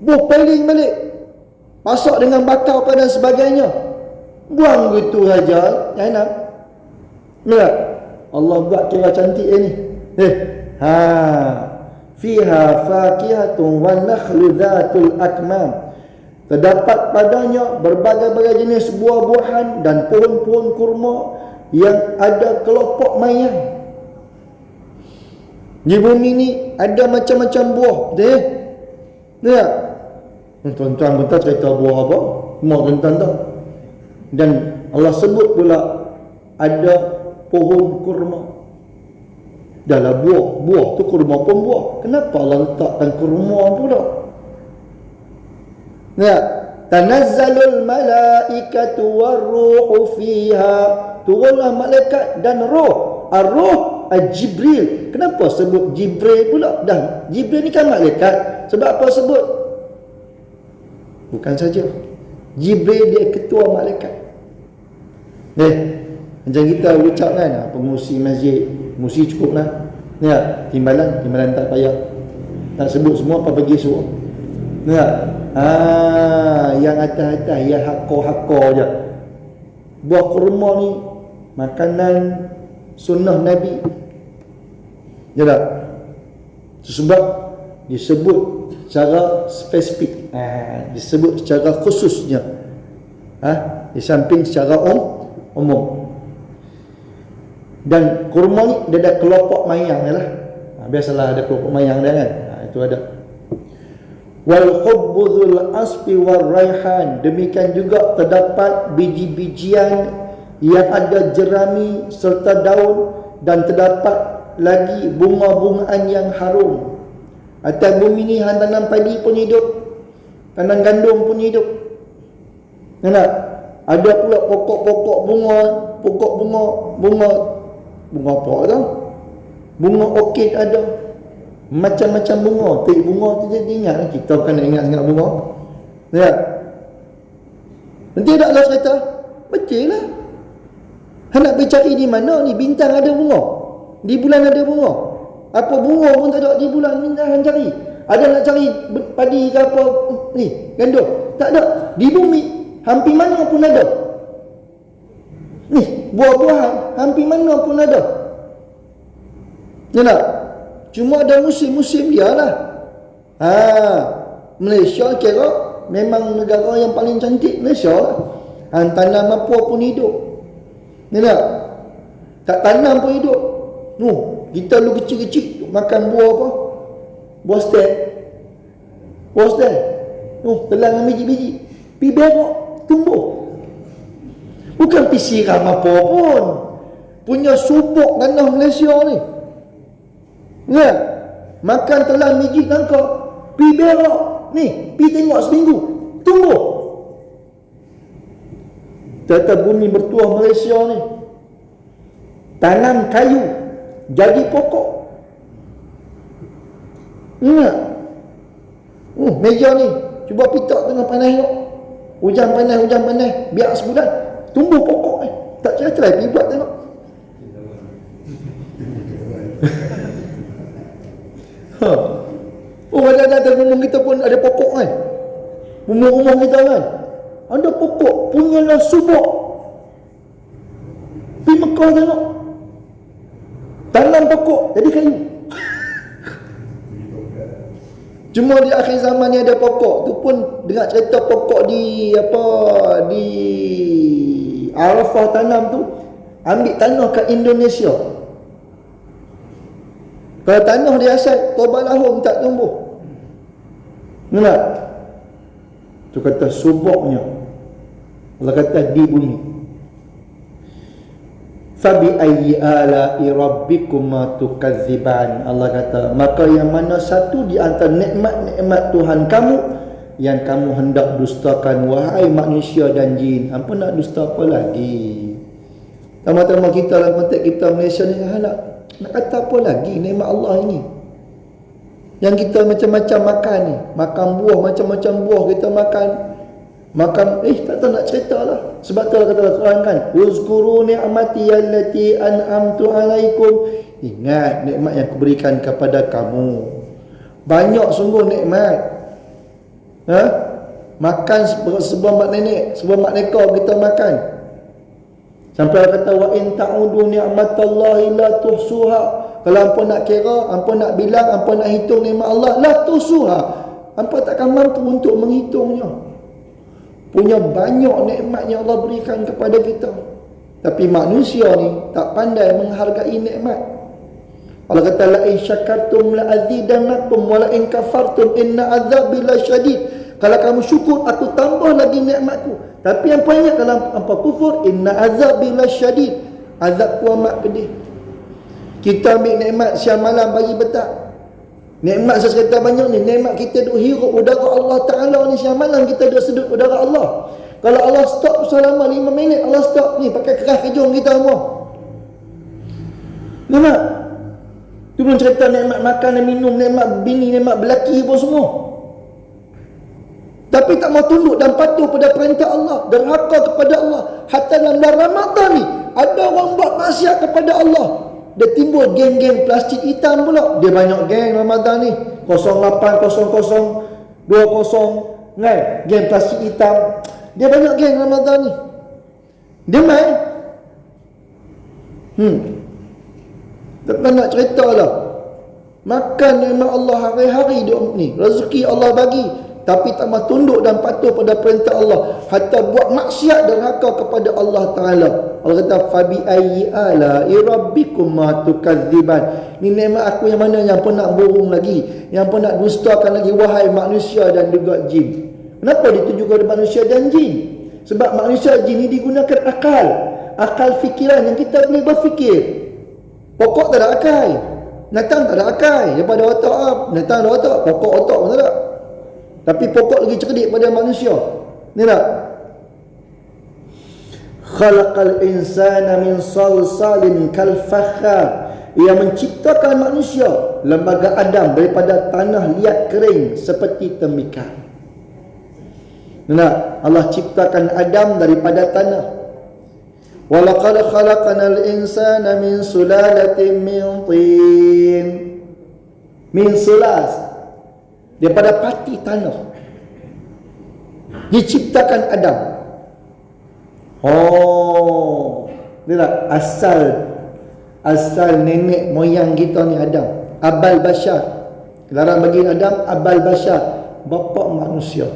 Piling balik. Pasok dengan bakau dan sebagainya. Buang gitu saja jahanam. Ya. Allah buat kira cantik ni. Fiha fakihatun wan nakhlu dhatul akmam. Terdapat padanya berbagai-bagai jenis buah-buahan dan pohon-pohon kurma yang ada kelopak mayang. Di bumi ni ada macam-macam buah. Ya. Tuan-tuan pun tak cerita buah apa. Semua tuan-tuan tahu. Dan Allah sebut pula ada pohon kurma. Dahlah buah tu kurma pun buah. Kenapa Allah letakkan kurma pula? Ya, tanazzalul malaikatu warruhu fiha. Turunlah malaikat dan roh. Ar-ruh Jibril. Kenapa sebut Jibril pula? Dah, Jibril ni kan malaikat. Sebab apa sebut? Bukan saja Jibril, dia ketua malaikat. Macam kita ucap kan, pengurusi masjid, pengurusi cukup lah. Ya, timbalan tak payah. Tak sebut semua, apa bagi suruh. Ya. Yang atas-atas, yang hakor-hakor je. Buah kurma ni makanan sunnah Nabi. Ya tak? Sebab disebut secara spesifik, disebut secara khususnya, di samping secara umum. Dan kurma ni dia ada kelopak mayang lah. Biasalah ada kelopak mayang dia kan. Itu ada. Wal khubbuzul asfi war raihan. Demikian juga terdapat biji-bijian yang ada jerami serta daun, dan terdapat lagi bunga-bungaan yang harum. Atas bumi ni tanam padi pun hidup, tanam gandum pun hidup. Nampak? Ada pula pokok-pokok bunga, bunga apa tau? Bunga orkid ada. Macam-macam bunga. Tik bunga tu jadi ingat. Kita bukan nak ingat sangat bunga. Ya. Nanti tak Allah cerita. Betul lah. Nak pergi cari di mana ni? Bintang ada bunga, di bulan ada bunga. Apa bunga pun tak ada di bulan, bintang cari. Ada nak cari padi ke apa ni, gandum, tak ada. Di bumi hampir mana pun ada. Ni buah-buahan hampir mana pun ada. Ya tak? Cuma ada musim-musim dia lah. Malaysia kira memang negara yang paling cantik, Malaysia lah. Tanam apa pun hidup. Ni tak tanam pun hidup. Kita dulu kecil-kecil makan buah apa? Buah stek. Telang dengan biji-biji. Pi berok, tumbuh. Bukan pi siram apa pun. Punya subuk tanah Malaysia ni. Ya. Makan telang biji nangka, pi berok. Ni, pi tengok seminggu, tumbuh. Tata bumi bertuah Malaysia ni. Tanam kayu, jadi pokok. Ingat? Meja ni, cuba pitak tengah panas tengok. Hujan panas, biar sebulan, tumbuh pokok ni. Tak cerai-cerai, pergi buat tengok. Ada rumah kita pun ada pokok kan. Rumah-rumah kita kan ada pokok, punyalah subuk. Pergi Mekah tengok, tanam pokok jadi kayu. Cuma di akhir zaman ni ada pokok tu pun dengar cerita pokok di Arafah tanam tu, ambil tanah kat Indonesia. Kalau tanah dia asal tobat lahum tak tumbuh. Nampak? Tu kata subuknya. Allah kata di bumi. Fabi ayyi ala'i rabbikuma tukadziban. Allah kata, maka yang mana satu di antara nikmat-nikmat Tuhan kamu yang kamu hendak dustakan, wahai manusia dan jin. Apa nak dusta apa lagi? Tama-tama kita dalam konteks kita Malaysia ni nak kata apa lagi nikmat Allah ini? Yang kita macam-macam makan ni, makan buah, macam-macam buah kita makan. Tak tahu nak cerita lah. Sebab tu kata Al-Quran kan, uzkuru ni'mati allati an'amtu alaikum. Ingat nikmat yang kuberikan kepada kamu. Banyak sungguh nikmat. Makan sebuah mak nenek, sebuah mak nekor kita makan. Sampai kata wa in ta'udu ni'matallahi la tuhsuha. Kalau hampa nak kira, hampa nak bilang, hampa nak hitung nikmat Allah, la tuhsuha. Hampa takkan mampu untuk menghitungnya. Punya banyak nikmat yang Allah berikan kepada kita. Tapi manusia ni tak pandai menghargai nikmat. Allah kata la in syakartum la azidannakum wa la in kafartum inna azabi lasyadid. Kalau kamu syukur, aku tambah lagi nikmatku. Tapi apa ingat kalau hampa kufur, inna azabi lasyadid. Azabku amat pedih. Kita ambil nikmat siang malam pagi petang. Nikmat sesekali banyak ni, nikmat kita duk hirup udara Allah Ta'ala ni siang malam, kita duk sedut udara Allah. Kalau Allah stop selama 5 minit, Allah stop ni pakai keras kejung kita semua. Nampak? Tu belum cerita nikmat makan dan minum, nikmat bini, nikmat belaki pun semua. Tapi tak mau tunduk dan patuh pada perintah Allah, derhaka kepada Allah. Hatta dalam bulan Ramadan ni ada orang buat maksiat kepada Allah, dia timbul geng-geng plastik hitam pula. Dia banyak geng Ramadan ni, 080020 kan, geng plastik hitam. Dia banyak geng Ramadan ni. Dia main. Tak nak cerita lah. Makan nikmat Allah hari-hari ni, rezeki Allah bagi, tapi tak mahu tunduk dan patuh pada perintah Allah, hatta buat maksiat derhaka kepada Allah Ta'ala. Allah kata, fabi ayyi ala'i rabbikum ma tukadziban. Ni nikmat aku yang mana yang pun nak bohong lagi, yang pun nak dustakan lagi, wahai manusia dan juga jin. Kenapa dituju kepada manusia dan jin? Sebab manusia jin ni digunakan akal, akal fikiran yang kita boleh berfikir. Pokok tak ada akal, natang tak ada akal. Daripada otak natang ada otak, pokok otak pun tak ada. Tapi pokok lagi cerdik pada manusia. Ni tak? Khalaqal insana min salsalin kal fakhar. Ia menciptakan manusia, lembaga Adam, daripada tanah liat kering seperti tembikar. Nah, Allah ciptakan Adam daripada tanah. Walaqad khalaqnal insana min sulalatin min tin. Min sulas, daripada pati tanah diciptakan Adam. Oh, dia tak asal nenek moyang kita ni Adam, abal bashar. Larang bagi Adam abal bashar, bapa manusia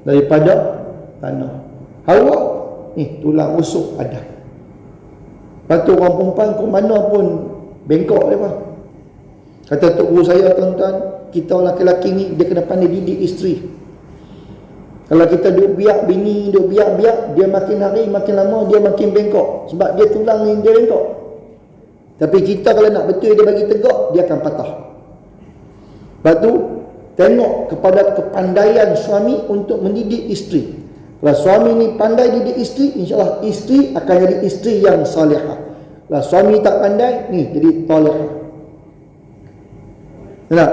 daripada tanah. Hawa ni tulang rusuk Adam. Lepas tu orang perempuan ke mana pun bengkok dia apa. Kata tok guru saya, tuan-tuan, kita lelaki-lelaki ni dia kena pandai didik isteri. Kalau kita duk biak bini, duk biak, dia makin hari makin lama dia makin bengkok, sebab dia tulang ni dia bengkok. Tapi kita kalau nak betul dia bagi tegak, dia akan patah. Lepas tu tengok kepada kepandaian suami untuk mendidik isteri. Kalau suami ni pandai didik isteri, insya-Allah isteri akan jadi isteri yang salihah. Kalau suami tak pandai, ni jadi talihah. Nah,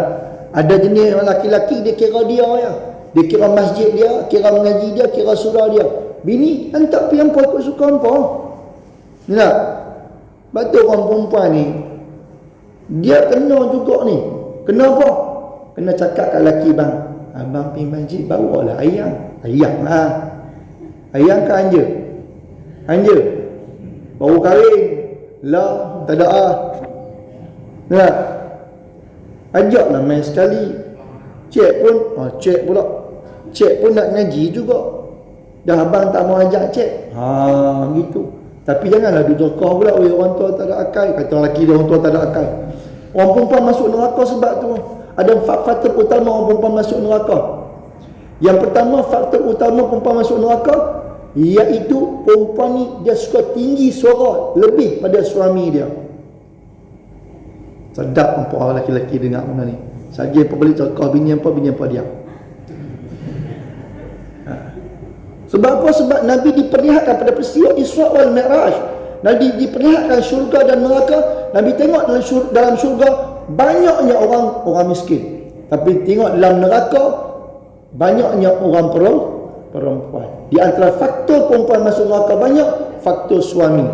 ada jenis lelaki-lelaki dia kira dia ya. Dia kira masjid dia, kira mengaji dia, kira surau dia. Bini hantar pergi hampa ikut suka hampa. Nah, betul orang perempuan ni dia kena juga ni. Kenapa? Kena cakap kat lelaki, bang, abang pergi masjid bawalah ayam. Ayam lah. Ayam ke anja? Anja. Baru kahwin. Lah, tak ada ah. Nah, ajaklah main sekali. Cik pun, cik pula. Cik pun nak ngaji juga. Dah abang tak mau ajak cik. Gitu. Tapi janganlah dudukah pula, orang tua tak ada akal. Kata lelaki dia orang tua tak ada akal. Orang perempuan masuk neraka sebab tu. Ada 4 faktor utama orang perempuan masuk neraka. Yang pertama, faktor utama perempuan masuk neraka, iaitu perempuan ni dia suka tinggi suara lebih pada suami dia. Sedap apa orang lelaki-lelaki dengar benda ni. Saja apa balik cakap bini apa diam. Sebab apa? Sebab Nabi diperlihatkan pada peristiwa Isra wal Mi'raj. Nabi diperlihatkan syurga dan neraka. Nabi tengok dalam syurga banyaknya orang miskin. Tapi tengok dalam neraka banyaknya orang perempuan. Di antara faktor perempuan masuk neraka banyak, faktor suami.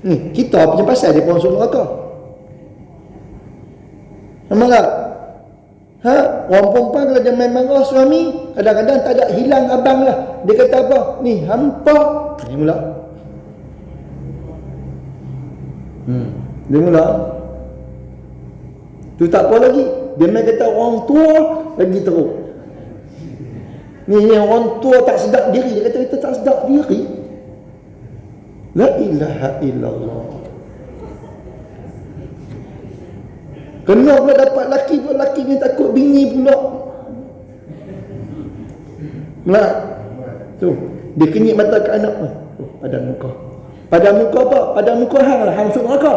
Ni kita punya pasal dia pun masuk neraka. Nampak tak? Orang perempuan kalau dia main marah suami, kadang-kadang tak ada hilang abang lah. Dia kata apa? Ni hampa. Ni mula. Dia mula. Tu tak apa lagi. Dia main kata orang tua lagi teruk. Ni orang tua tak sedap diri. Dia kata kita tak sedap diri. La ilaha illallah. Kena pula dapat laki ni takut bini pula. Nah, tu dia kenyit mata ke anak. Padan muka. Padan muka apa? Padan muka hang lah, hang masuk neraka.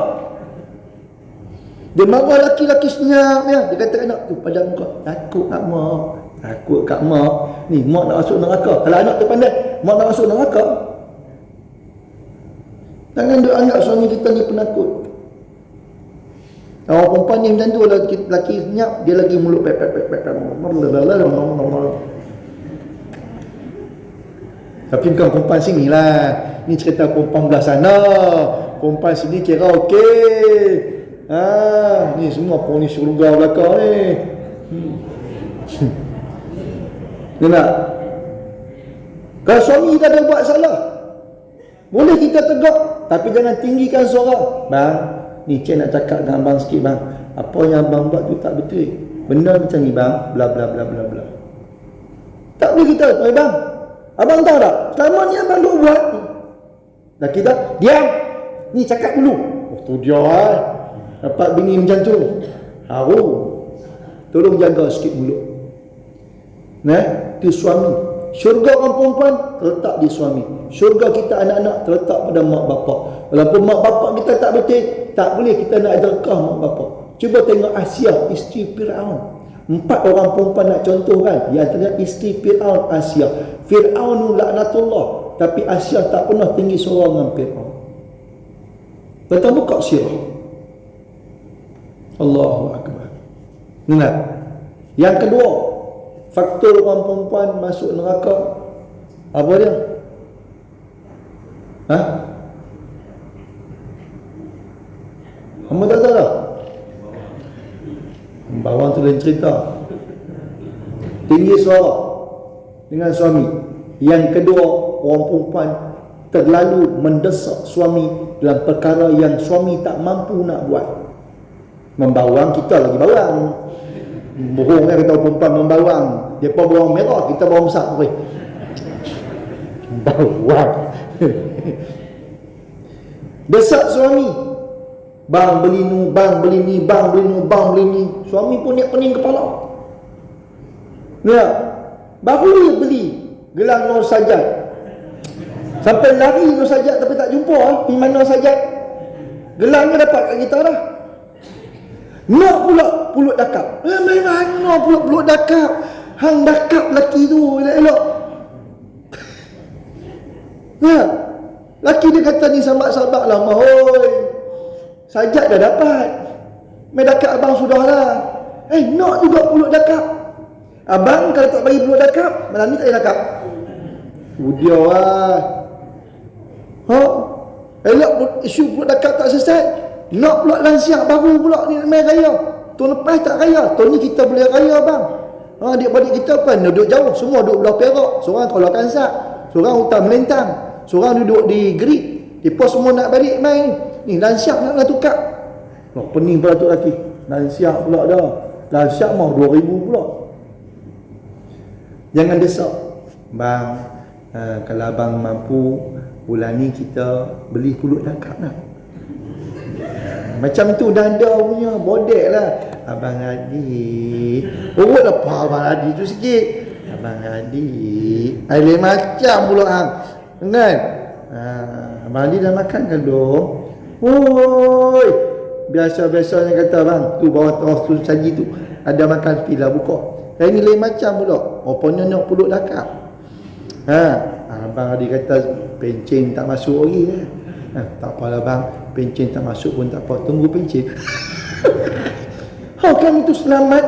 Dia marah laki-laki senyap ya. Dia kata anak tu pada muka, takut kat mak. Takut kat mak. Ni mak nak masuk neraka. Kalau anak tu pandai, mak nak masuk neraka. Jangan duk anggap suami kita ni penakut. Orang perempuan ni macam tu, laki senyap, dia lagi mulut pep. Tapi bukan perempuan sini lah. Ni cerita perempuan belah sana. Perempuan sini kira okey. Ni semua penghuni syurga belakang ni. Dia nak. Kalau suami kita ada buat salah, boleh kita tegak, tapi jangan tinggikan suara. Bang, ni Cik nak cakap dengan abang sikit bang. Apa yang abang buat tu tak betul. Benar macam ni bang, bla bla bla bla bla. Tak boleh kita, bang. Abang tahu tak? Selama ni abang duk buat. Dan kita, diam. Ni cakap dulu. Oh tu dia dapat bini macam tu. Haru. Tolong jaga sikit mulut. Itu suami. Syurga orang perempuan terletak di suami. Syurga kita anak-anak terletak pada mak bapak. Walaupun mak bapak kita tak betul, tak boleh kita nak derkah mak bapak. Cuba tengok Asia, isteri Fir'aun. 4 orang perempuan nak contohkan. Di antaranya isteri Fir'aun, Asia. Fir'aun laknatullah, tapi Asia tak pernah tinggi suara dengan Fir'aun. Kita buka sirah. Allahu Akbar. Ingat. Yang kedua, faktor orang perempuan masuk neraka, apa dia? Kamu tak tahu tak? Bawang tu lain cerita. Tinggi suara dengan suami. Yang kedua, orang perempuan terlalu mendesak suami dalam perkara yang suami tak mampu nak buat. Membawang, kita lagi bawang. Bohong kan kata perempuan membawang. Dia pun bawang merah, kita bawang besar. Bawang. Desak suami. Bang beli ni, bang beli ni, bang beli ni, bang beli ni. Suami pun dia pening kepala. Ya. Baru dia beli gelang Nur Sajat. Sampai lari Nur Sajat tapi tak jumpa. Di mana Nur Sajat? Gelangnya dapat kat kita dah. Nak pula pulut dakap. Mana pula pulut dakap? Hang dakap laki tu elok-elok. Ya. Laki dia kata ni sahabat-sahabat lah, mahoi. Sajat dah dapat. Mai dakap abang sudah lah. Nak juga pulut dakap. Abang kalau tak bagi pulut dakap, malam ni tak payah dakap. Dia lah. Elok isu pulut dakap tak selesai. Nak pula lansiak baru pula ni main raya. Tahun lepas tak raya. Tahun ni kita boleh raya bang. Adik-adik kita kan duduk jauh. Semua duduk belah Perak. Seorang kalau Kansak. Seorang hutan Melintang. Seorang duduk di Gerik. Di pos semua nak balik main. Ni lansiak nak tukar. Pening pula tu lelaki. Lansiak pula dah. Lansiak mau 2,000 pula. Jangan desak. Bang, kalau abang mampu, bulan ni kita beli pulut dakap nak. Macam tu dah ada punya bodek lah. Abang Adi. Urut apa Abang Adi tu sikit. Abang Adi. Lain macam pula hang. Kan? Abang Adi dah makan ke belum? Woi. Biasa-biasanya kata bang, tu bawah terus tu saji tu. Ada makan pila buka. Yang ni lain macam pula. Rupanya nak pulut dakap. Abang Adi kata pencen tak masuk lagi kan. Tak apalah bang, pencen tak masuk pun tak apa, tunggu pencen. Kan itu selamat.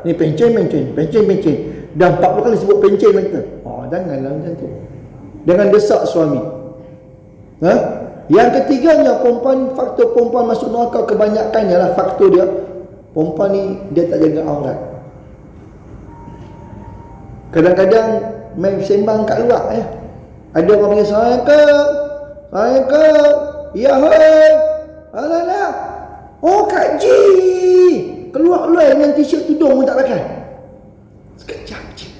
Ni pencen. Dah 40 kali sebut pencen macam tu. Janganlah macam tu. Jangan desak suami. Yang ketiganya, faktor perempuan masuk neraka kebanyakannya lah faktor dia. Perempuan ni dia tak jaga aurat. Kadang-kadang main sembang kat luar Ada orang panggil Assalamualaikum. Ya hai. Alah. Kak Ji. Keluar dengan t-shirt tudung pun tak pakai. Sekejap je.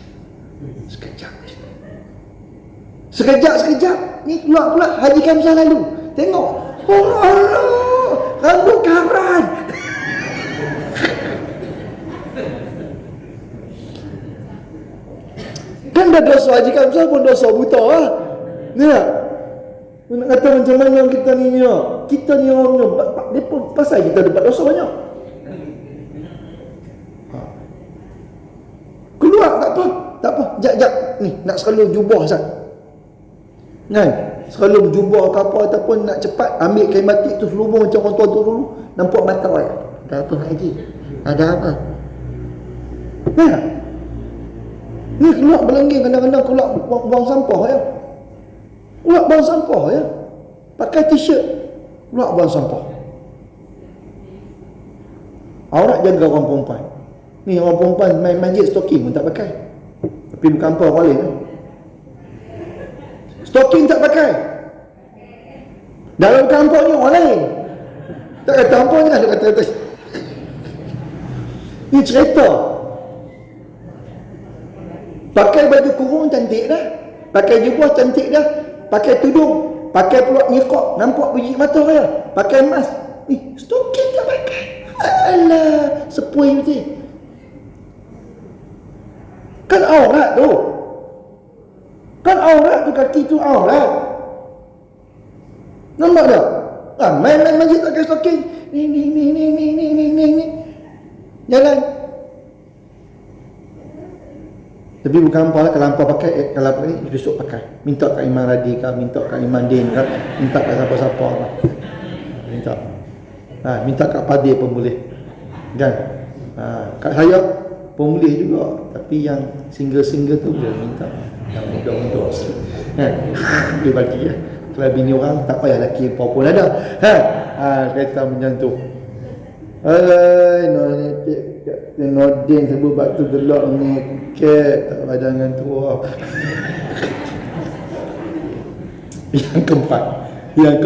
Sekejap. Ni keluar pula Haji Kamsah lalu. Tengok. Allah. Rambut karan. Kan dah dosa Haji Kamsah pun dosa buta lah. Ni tak? Nak kata macam mana kita ni ya? Kita ni orang dia pun pasal kita dapat dosa banyak. Keluar tak apa. Jap. Ni nak selalu jubah Ustaz. Kan? Selalu jubah ke apa ataupun nak cepat ambil kain batik tu selubung macam orang tua tu dulu, nampak mata orang. Ada apa lagi? Ada apa? Nah. Ni keluar berlengging kadang-kadang keluar buang sampah ya. Keluar buang sampah ya. Pakai t-shirt keluar buang sampah. Aurat jaga orang perempuan. Ni orang perempuan main masjid stocking pun tak pakai. Tapi bukan apa boleh kan? Stocking tak pakai. Dalam kampung ni orang lain. Tak kata apa ni, dia kata ni cerita. Pakai baju kurung cantik dah. Pakai jubah cantik dah. Pakai tudung. Pakai pula niqab. Nampak biji mata dia. Pakai mask. Ni stocking tak pakai. Alah, sepui betul. Kan aurat tu. Kan aurat tu, kaki tu aurat. Nampak tak? Main masjid pakai stocking. Ni. Jalan. Tapi bukan apa lah, kalau hampa pakai, kalau pakai, besok pakai. Minta kat Imam Radi ke, minta kat Imam Din ke, minta kat siapa-siapa lah. Minta kat Padir pun boleh. Kan? Kat saya pun boleh juga. Tapi yang single-single tu boleh minta. Yang muda-muda sikit. Dia bagi ya. Kalau bini orang, tak payah lelaki pun ada. Kereta macam tu. Nodin sebut batu gelak ngeket tak badangan tua. Yang keempat Yang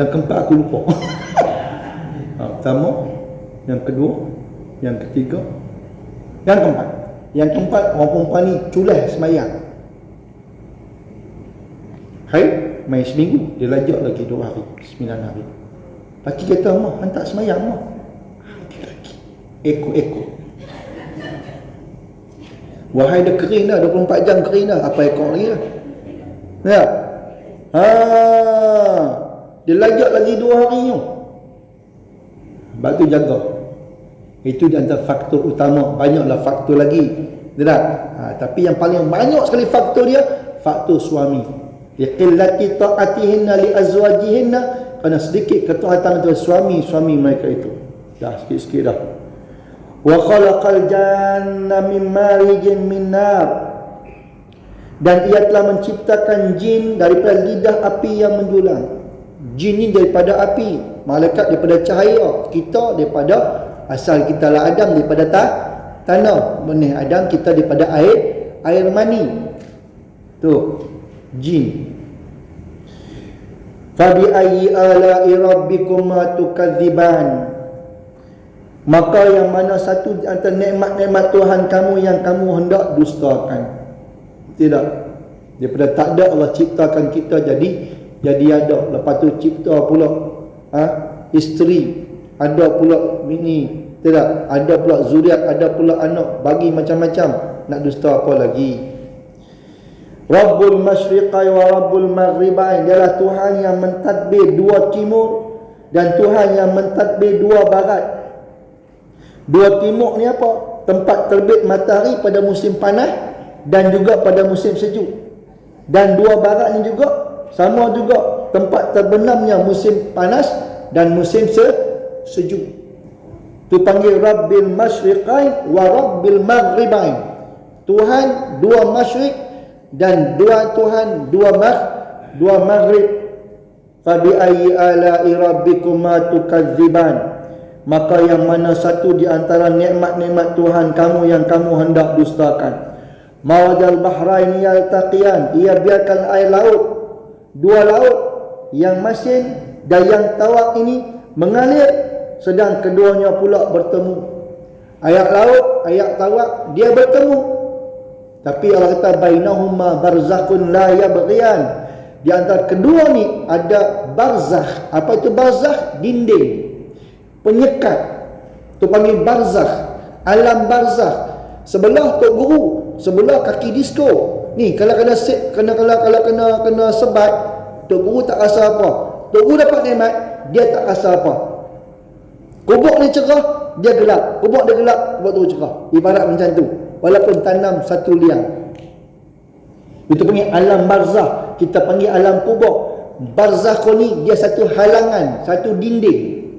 keempat aku lupa. Pertama, yang kedua, yang ketiga, yang keempat orang perempuan ni culah semayang. Main seminggu, dia lajak lagi 2 hari, 9 hari. Laki kata, "Mah, hantar semayang, mah." Laki. Ekor. Wahai dah kering dah, 24 jam kering dah. Apa ekor lagi dah? Ya. Dia lajak lagi 2 hari tu. Sebab tu jaga. Itu di antara faktor utama. Banyaklah faktor lagi. Tak? Tapi yang paling banyak sekali faktor dia, faktor suami. Liqillati ta'atihinna li azwajihinna, kerana sedikit ketaatan antara suami mereka itu. Dah sikit-sikit dah. Wa khalaqal janna min marijin min nar, dan ia telah menciptakan jin daripada lidah api yang menjulang. Jin ni daripada api, malaikat daripada cahaya, kita daripada asal kita lah Adam daripada tanah, benih Adam kita daripada air mani. Tu jin. Fabi ayyi ala'i rabbikuma tukadziban, maka yang mana satu di antara nikmat-nikmat Tuhan kamu yang kamu hendak dustakan. Tidak. Daripada tak ada Allah ciptakan kita jadi ada. Lepas tu cipta pula isteri, ada pula bini, tidak, ada pula zuriat, ada pula anak, bagi macam-macam. Nak dusta apa lagi? Rabbul masyriqai wa Rabbul maghribain, dialah Tuhan yang mentadbir 2 timur dan Tuhan yang mentadbir 2 barat. 2 timur ni apa? Tempat terbit matahari pada musim panas dan juga pada musim sejuk. Dan 2 barat ni juga sama juga, tempat terbenamnya musim panas dan musim sejuk. Tu panggil Rabbil masyriqain wa Rabbil maghribain. Tuhan 2 masyrik dan 2 Tuhan 2 maghrib. Fabi ayyi ala'i rabbikuma tukadziban, maka yang mana satu di antara nikmat-nikmat Tuhan kamu yang kamu hendak dustakan. Mawajal bahrain yaltaqiyan, ia biarkan air laut, 2 laut yang masin dan yang tawak ini mengalir, sedang keduanya pula bertemu. Ayat laut, ayat tawak, dia bertemu. Tapi Allah kata bainahuma barzakhun la yabghiyan, di antara kedua ni ada barzakh. Apa itu barzakh? Dinding penyekat. Tu panggil barzakh. Alam barzakh. Sebelah Tok Guru, sebelah kaki disko. Ni kalau kena kena sebat, tok guru tak rasa apa. Tok guru dapat nikmat, dia tak rasa apa. Kubur ni cerah, dia gelap. Kubur dia gelap, kubur tu cerah. Ibarat macam tu. Walaupun tanam satu liang. Itu panggil alam barzah. Kita panggil alam kubur. Barzah ni dia satu halangan, satu dinding.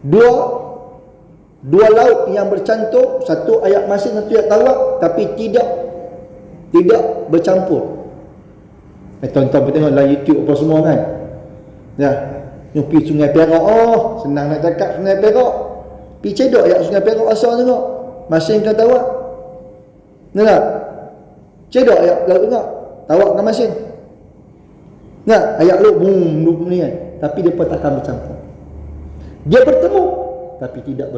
Dua laut yang bercantum, satu ayat masin, satu ayat tawak, tapi tidak bercampur. Tuan-tuan tengok dalam YouTube apa semua kan. Ya, pergi Sungai Perak. Oh, senang nak cakap Sungai Perak. Pergi cedok ayat Sungai Perak asal tengok. Masin kan tawak. Nampak tak? Cedok ayat laut tengok. Tawak kan masin. Nah, ayat laut boom ni kan. Tapi dia pun takkan bercampur. Dia bertemu tapi tidak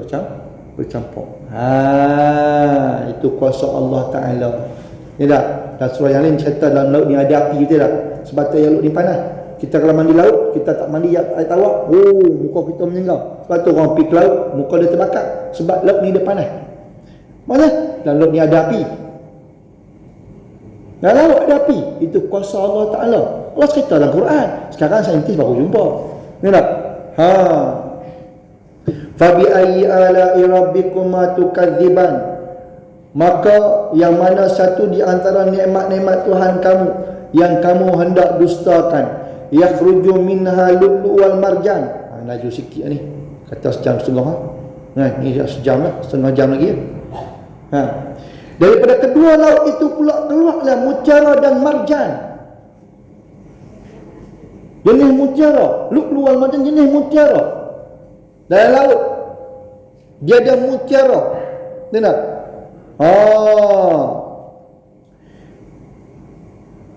bercampur. Itu kuasa Allah Ta'ala. Ya tak? Dan surah yang lain cerita dalam laut ni ada api, kita tak? Sebab tu yang laut ni panas. Kita kalau mandi laut, kita tak mandi air tawak, muka kita menyenggau. Sebab tu orang pergi ke laut, muka dia terbakar. Sebab laut ni dia panas. Mana? Dalam laut ni ada api. Dalam laut ada api. Itu kuasa Allah Ta'ala. Allah cerita dalam Quran. Sekarang saintis baru jumpa. Ya tak? Fabi ayyi ala'i rabbikuma tukadziban. Maka yang mana satu di antara nikmat-nikmat Tuhan kamu yang kamu hendak dustakan, yakhruju minha lu'lu' wal marjan. Laju sikit ni. Kata sejam setengah. Ni dah sejam lah, setengah jam lagi. Daripada kedua laut itu pula keluarlah mutiara dan marjan. Jenis mutiara, lu'lu' wal marjan jenis mutiara. Dalam laut dia ada mutiara. Dengar?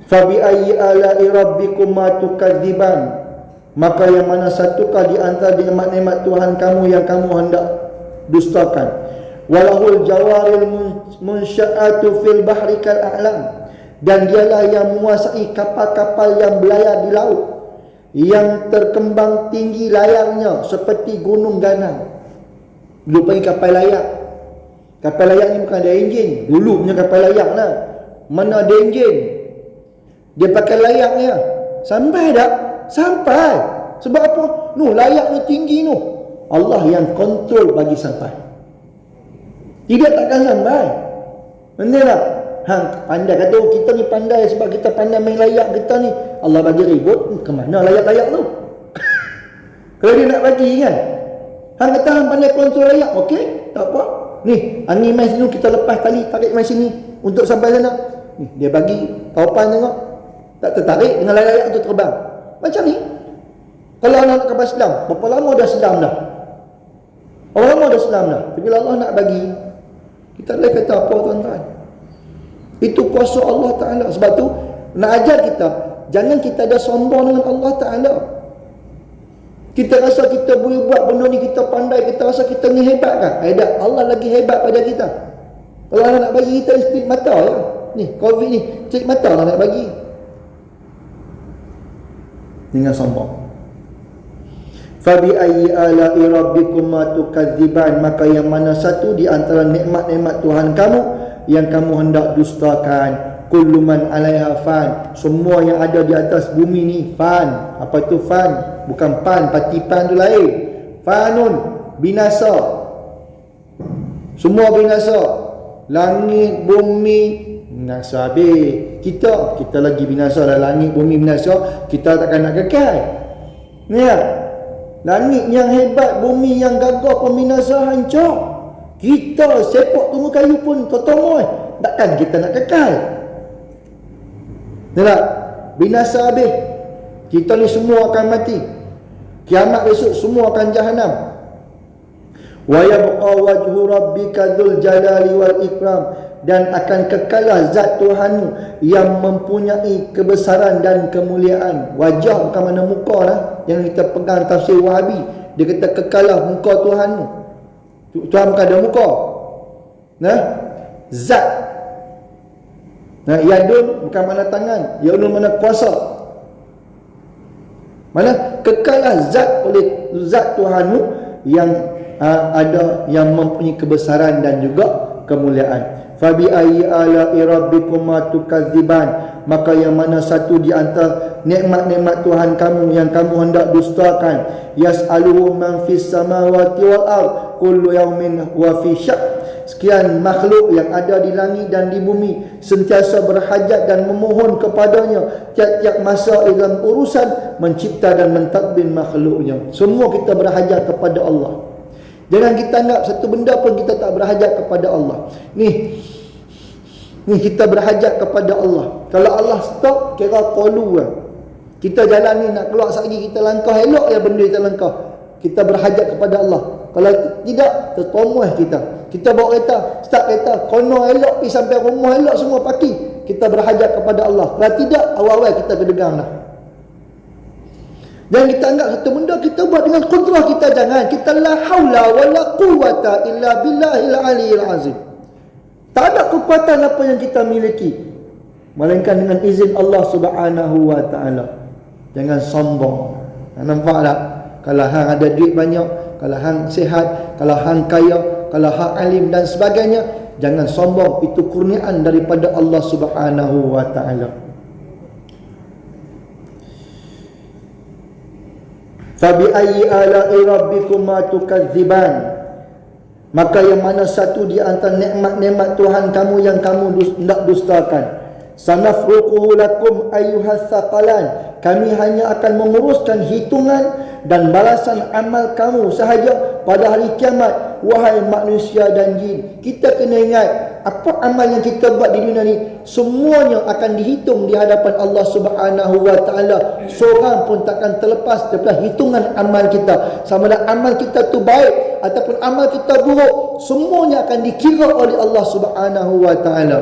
Fabi ayyi ala'i rabbikuma tukadziban. Maka yang mana satukah di antara nikmat-nikmat Tuhan kamu yang kamu hendak dustakan. Walahul jawaril munsya'atu fil bahri kal a'lam. Dan dialah yang menguasai kapal-kapal yang berlayar di laut, yang terkembang tinggi layarnya seperti gunung ganang. Dulu panggil kapal layak. Kapal layak ni bukan ada enjin. Dulu punya kapal layak lah. Mana ada enjin? Dia pakai layaknya. Sampai tak? Sampai. Sebab apa? Layaknya tinggi tu. Allah yang kontrol bagi sampai. Tidak takkan sampai. Benar tak? Pandai kata kita ni pandai sebab kita pandai main layak kita ni. Allah bagi ribut. Kemana layak-layak tu? Kalau dia nak bagi kan? Kata pandai kontrol layak. Okey, tak apa. Ni, angin main sini, kita lepas tali, tarik main sini untuk sampai sana. Ni, dia bagi taupan tengok. Tak tertarik dengan layak tu terbang. Macam ni. Kalau anak kapal selam, berapa lama dah selam dah? Berapa lama dah selam dah? Bila Allah nak bagi, kita boleh kata apa tuan-tuan? Itu kuasa Allah Ta'ala. Sebab tu, nak ajar kita, jangan kita ada sombong dengan Allah Ta'ala. Kita rasa kita boleh buat benda ni, kita pandai, kita rasa kita ni hebat kan? Tak, Allah lagi hebat pada kita. Kalau Allah nak bagi kita strip mata ya. Ni, COVID ni, strip mata Allah nak bagi. Dengan sombong. Fabi ayyi ala'i rabbikuma tukadziban. Maka yang mana satu di antara nikmat-nikmat Tuhan kamu yang kamu hendak dustakan. Kullu man 'alaiha fan. Semua yang ada di atas bumi ni fan. Apa itu fan? Bukan pan, pati pan tu lain. Fanun, binasa. Semua binasa. Langit, bumi, binasa habis. Kita lagi binasa lah. Langit, bumi binasa. Kita takkan nak kekal. Ya. Langit yang hebat, bumi yang gagah pun binasa, hancur. Kita sepak tunggu kayu pun totomoy. Takkan kita nak kekal. Tak? Binasa habis. Kita ni semua akan mati. Kiamat besok semua akan jahanam. Wa yabqa wajhu rabbika dzul jalali wal ikram. Dan akan kekalah zat Tuhanmu yang mempunyai kebesaran dan kemuliaan. Wajah bukan mana muka lah. Yang kita pegang tafsir Wahabi. Dia kata kekalah muka Tuhanmu. Tuhan bukan ada muka. Zat. Yadun bukan mana tangan. Yadun mana kuasa. Mana kekalah zat oleh zat Tuhanmu yang ada, yang mempunyai kebesaran dan juga kemuliaan. Fabi ayyi ala'i rabbikuma tukadziban, maka yang mana satu di antara nikmat-nikmat Tuhan kamu yang kamu hendak dustakan. Yas'aluhu man fis samawati wal ard kullu yawmin wa fi syak. Sekian makhluk yang ada di langit dan di bumi sentiasa berhajat dan memohon kepadanya tiap-tiap masa dalam urusan mencipta dan mentadbir makhluknya. Semua kita berhajat kepada Allah. Jangan kita anggap satu benda pun kita tak berhajat kepada Allah. Ni kita berhajat kepada Allah. Kalau Allah stop, kira qalu lah. Kita jalan ni nak keluar sekali, kita langkah elok ya benda kita langkah. Kita berhajat kepada Allah. Kalau tidak, tertomuh kita. Kita bawa kereta, start kereta, kono elok pergi sampai rumah elok semua paki. Kita berhajat kepada Allah. Kalau tidak, awal-awal kita kedegang lah. Jangan kita anggap satu benda kita buat dengan kudrah kita, jangan. Kita la haula wala quwwata illa billahil aliyil azim. Tak ada kekuatan apa yang kita miliki melainkan dengan izin Allah Subhanahu wa taala. Jangan sombong. Nampak tak? Kalau hang ada duit banyak, kalau hang sihat, kalau hang kaya, kalau hang alim dan sebagainya, jangan sombong. Itu kurniaan daripada Allah Subhanahu wa taala. Fabi ayyi ala'i rabbikuma tukadziban, maka yang mana satu di antara nikmat-nikmat Tuhan kamu yang kamu hendak dustakan. Sanafruquhu lakum ayyuhas thaqalan, kami hanya akan menguruskan hitungan dan balasan amal kamu sahaja pada hari kiamat, wahai manusia dan jin. Kita kena ingat, apa amal yang kita buat di dunia ni, semuanya akan dihitung di hadapan Allah Subhanahu wa taala. Seorang pun takkan terlepas daripada hitungan amal kita. Sama ada amal kita tu baik ataupun amal kita buruk, semuanya akan dikira oleh Allah Subhanahu wa taala.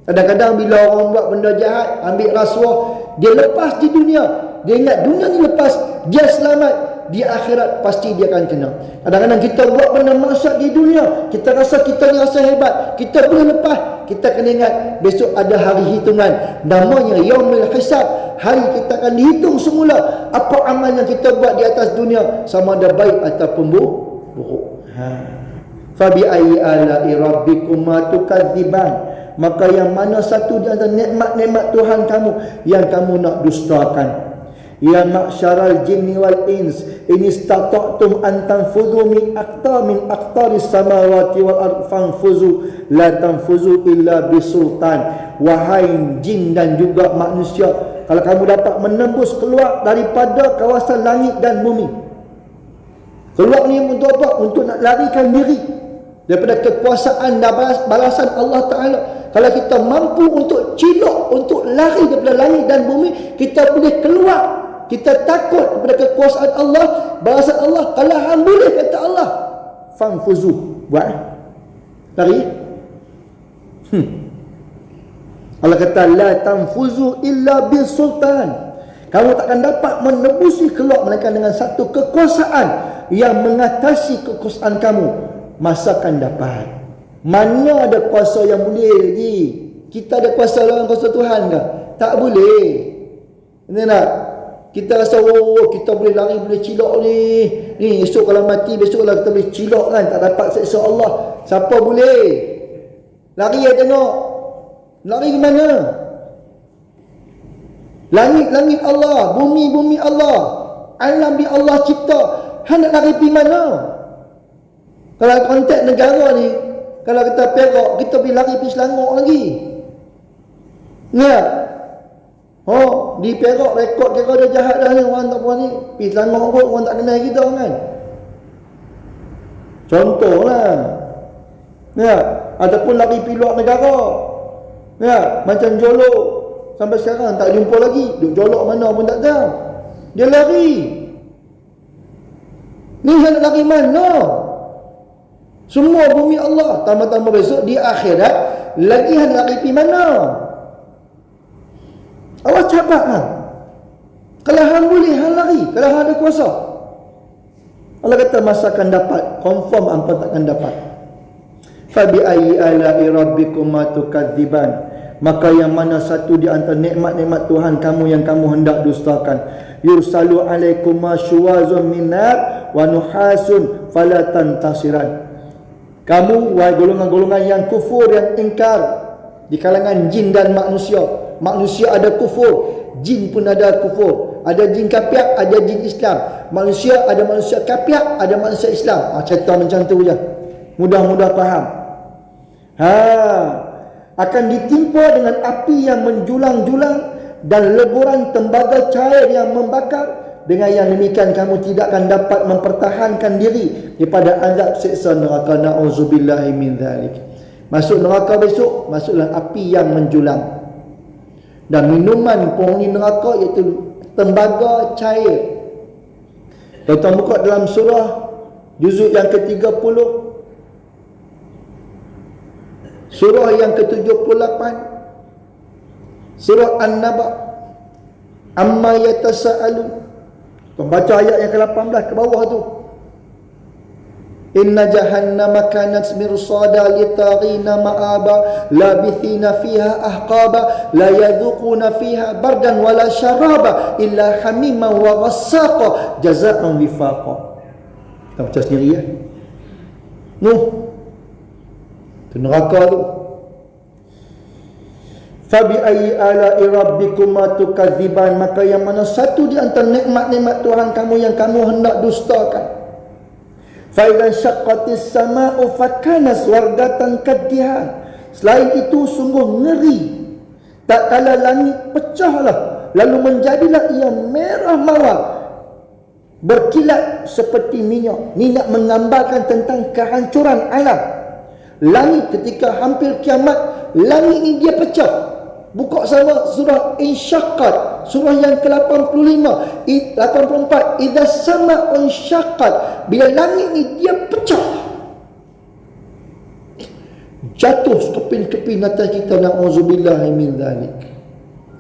Kadang-kadang bila orang buat benda jahat, ambil rasuah, dia lepas di dunia, dia ingat dunia ni lepas, dia selamat, di akhirat pasti dia akan kena. Kadang-kadang kita buat benda maksiat di dunia, kita rasa kita ni rasa hebat, kita boleh lepas. Kita kena ingat besok ada hari hitungan, namanya yaumul hisab. Hari kita akan dihitung semula apa amal yang kita buat di atas dunia, sama ada baik ataupun buruk. Fabi ayyi ala'i rabbikuma tukadziban, maka yang mana satu di antara nikmat-nikmat Tuhan kamu yang kamu nak dustakan. Ya ma'syaral jinni wal ins in istata'tum an tanfudhu min aqtaris samawati wal ard fanfuzu la tanfuzu illa bisultan. Wahai jin dan juga manusia, kalau kamu dapat menembus keluar daripada kawasan langit dan bumi. Keluar ni untuk apa? Untuk nak larikan diri daripada kekuasaan dan balasan Allah Ta'ala. Kalau kita mampu untuk cilok, untuk lari daripada langit dan bumi, kita boleh keluar. Kita takut kepada kekuasaan Allah, balasan Allah. Kalau hang boleh, kata Allah, fanfuzu, buat lari. Allah kata la tanfuzu illa bil sultan. Kamu takkan dapat menebusi keluar melainkan dengan satu kekuasaan yang mengatasi kekuasaan kamu. Masa akan dapat. Mana ada kuasa yang boleh lagi? Kita ada kuasa lawan kuasa Tuhan ke? Tak boleh. Ini nak kita rasa kita boleh lari, boleh cilok ni. Ni esok kalau mati, besok lah kita boleh cilok kan, tak dapat seksa Allah. Siapa boleh? Lari ya tengok. Lari ke mana? Langit-langit Allah, bumi-bumi Allah, alam bi Allah cipta. Hang nak lari pergi mana? Kalau konteks negara ni, kalau kita Perak, kita boleh lari pergi Selangor lagi. Ya. Di Perak rekod kira dia jahat dah ni, orang tak puan ni. Pergi Selangor kot, orang tak kenal kita kan. Contohlah. Ya, ataupun lari pergi luar negara. Ya, macam Jolok. Sampai sekarang tak jumpa lagi. Duk Jolok mana pun tak tahu. Dia lari. Ni nak lari mana? Semua bumi Allah. Tambah-tambah besok di akhirat lagi hendak lari pergi mana? Awak cabar kan? Kalau hang boleh, hang lari. Kalau hang ada kuasa, Allah kata masa akan dapat. Confirm hampa takkan dapat. Fabi ayyi ala'i rabbikuma tukadziban, maka yang mana satu di antara nikmat-nikmat Tuhan kamu yang kamu hendak dustakan. Yursalu alaikuma syuwazun min nar wa nuhasun fala tantasiran. Kamu wahai golongan-golongan yang kufur, yang ingkar di kalangan jin dan manusia. Manusia ada kufur, jin pun ada kufur. Ada jin kafir, ada jin Islam. Manusia ada manusia kafir, ada manusia Islam. Cerita macam tu je. Mudah-mudah faham. Akan ditimpa dengan api yang menjulang-julang dan leburan tembaga cair yang membakar. Dengan yang demikian kamu tidak akan dapat mempertahankan diri daripada azab siksa neraka. Na'udzubillahi min dzalik. Masuk neraka besok, masuklah api yang menjulang. Dan minuman penghuni neraka iaitu tembaga cair. Tuan-tuan buka dalam surah juzuk yang ke-30, surah yang ke-78, surah An-Naba. Amma yatasa'alun. Baca ayat yang ke-18 ke bawah tu. Inna jahannama kanat mirsada litaghina ma'aba labithina fiha ahqaba la yadhuquna fiha bardan wala syaraba illa hamiman wa ghassaqa jazaa'an wifaqa. Kita baca sendiri ya. Nuh. Tu neraka tu. Fabi ayyi ala'i rabbikuma tukadziban, maka yang mana satu di antara nikmat-nikmat Tuhan kamu yang kamu hendak dustakan. Fa idza syaqqatis sama'u fakanat wardatan kaddihan. Selain itu sungguh ngeri tak kala langit pecahlah lalu menjadilah ia merah mawar berkilat seperti minyak. Ni nak menggambarkan tentang kehancuran alam. Langit ketika hampir kiamat, langit ni dia pecah. Buka sama surah Insyaqqat, surah yang ke-85, 84. Idza sama insyaqqat, bila langit ni dia pecah, jatuh sekeping-keping atas kita. Na'udzubillahi min dzalik.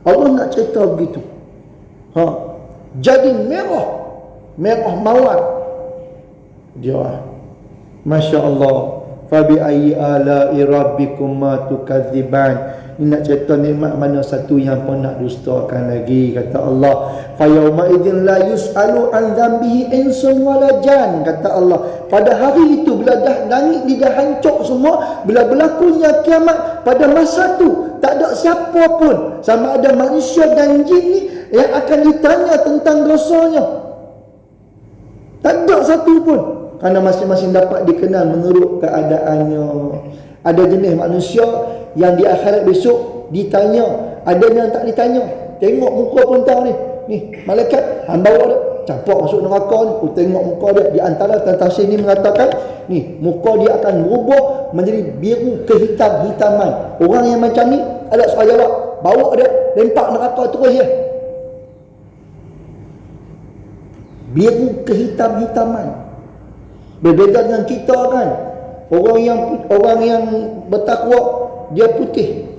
Allah nak cerita begitu. Jadi merah mawar dia. Masya Allah. Fabi ayyi ala'i rabbikuma tukadziban. Ini nak cerita nikmat mana satu yang pun nak dustakan lagi. Kata Allah, fa yauma idzin la yus'alu an dzambihi insun wala jan. Kata Allah, pada hari itu bila dah langit ni dah hancur semua, bila berlakunya kiamat, pada masa tu tak ada siapa pun, sama ada manusia dan jin ni, yang akan ditanya tentang dosanya. Tak ada satu pun, kerana masing-masing dapat dikenal menurut keadaannya. Ada jenis manusia yang di akhirat besok ditanya, ada yang tak ditanya. Tengok muka pun tahu ni. Ni malaikat bawa dia campak masuk neraka ni. Tengok muka dia. Di antara tafsir ni mengatakan ni muka dia akan berubah menjadi biru kehitam-hitaman. Orang yang macam ni ada soal jawab, bawa dia lempak neraka terus dia. Biru kehitam-hitaman. Berbeza dengan kita kan. Orang yang bertakwa dia putih,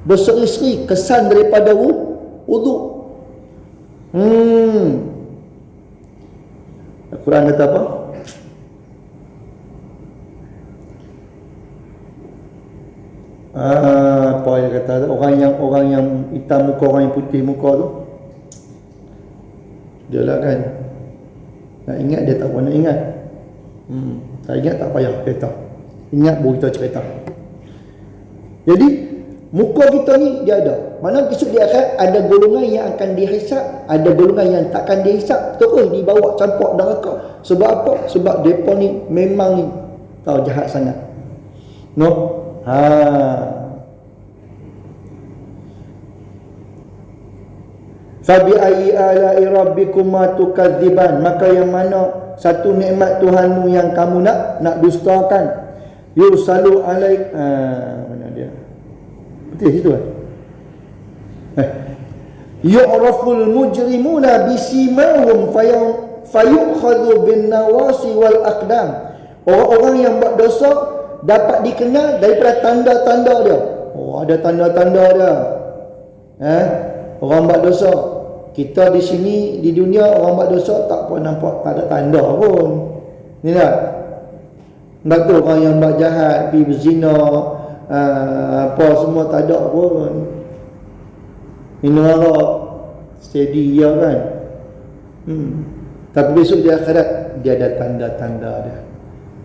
berseri-seri, kesan daripada wudu. Al-Quran kata apa? Apa yang kata orang yang hitam muka, orang yang putih muka tu, dia lah kan. Nak ingat dia tak pernah ingat. Tak ingat tak payah cerita. Ingat baru kita cerita. Jadi muka kita ni dia ada. Mana besok di akhirat ada golongan yang akan dihisap, ada golongan yang takkan dihisap, terus dibawa campak neraka. Sebab apa? Sebab depa ni memang ni tahu jahat sangat. Fabi ayyi ala'i rabbikuma tukadziban, maka yang mana satu nikmat Tuhanmu yang kamu nak dustakan. Yursalu alaik, mana dia? Betul situ kan? Yu'raful mujrimuna bisimahum fayukhadhu bin nawasi wal aqdam. Orang-orang yang buat dosa dapat dikenal daripada tanda-tanda dia. Ada tanda-tanda dia. Orang buat dosa. Kita di sini di dunia orang buat dosa tak pun nampak, tak ada tanda pun. Ni tak? Sebab tu orang yang buat jahat, pergi berzina, apa semua tak ada pun. Minum arak, steady ya kan. Tapi besok di akhirat dia ada tanda-tanda dia.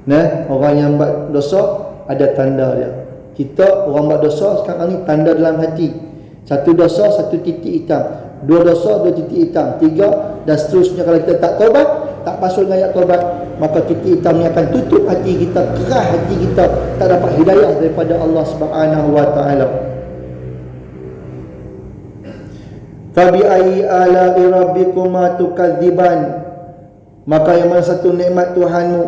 Nah, orang yang buat dosa ada tanda dia. Kita orang buat dosa sekarang ni tanda dalam hati. Satu dosa, satu titik hitam. Dua dosa, dua titik hitam. Tiga dan seterusnya. Kalau kita tak taubat, tak pasul dengan ayat taubat, maka titik hitam ni akan tutup hati kita, kerah hati kita, tak dapat hidayah daripada Allah Subhanahu wa taala. Fabi ayyi ala'i rabbikuma tukadziban, maka yang mana satu nikmat Tuhanmu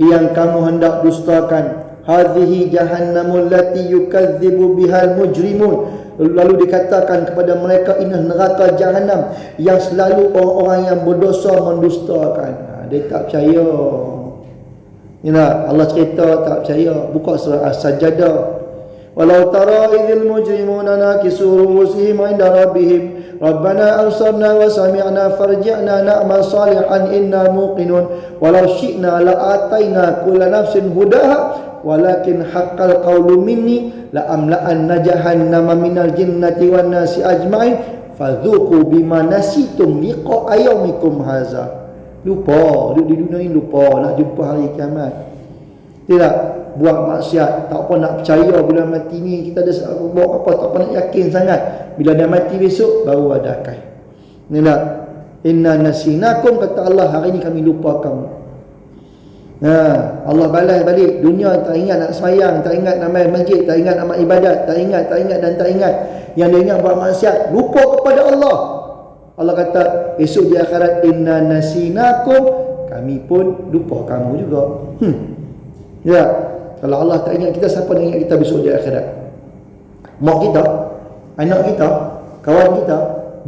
yang kamu hendak dustakan. Hadhihi jahannamul lati yukadzibu bihal mujrimun, lalu dikatakan kepada mereka, ini neraka jahanam yang selalu orang-orang yang berdosa mendustakan. Dia tak percaya. Inilah Allah cerita tak percaya. Buka surah As-Sajdah. Walau tara idzil mujrimuna nakisu ru'usihim 'inda rabbihim Rabbana absarna wa sami'na farji'na na'mal salihan inna muqinun walau syi'na la'ataina kulla nafsin hudaha walakin haqqal qawlu minni la'amla'anna jahannama minal jinnati wan nasi ajma'in fadzuqu bima nasitum liqa'a yaumikum hadza. Lupa, duduk di dunia ini lupa nak jumpa hari kiamat. Tidak, buat maksiat, tak apa nak percaya bila mati ni kita ada buat apa, tak apa nak yakin sangat. Bila dah mati besok baru ada akal. Inilah inna nasinakum, kata Allah, hari ni kami lupa kamu. Allah balas balik. Dunia tak ingat nak semayang, tak ingat nak main masjid, tak ingat amal ibadat, tak ingat dan tak ingat. Yang dia ingat buat maksiat, lupa kepada Allah. Allah kata esok di akhirat, inna nasinakum, kami pun lupa kamu juga. Ya, kalau Allah tak ingat kita, siapa nak ingat kita besok di akhirat? Mak kita, anak kita, kawan kita,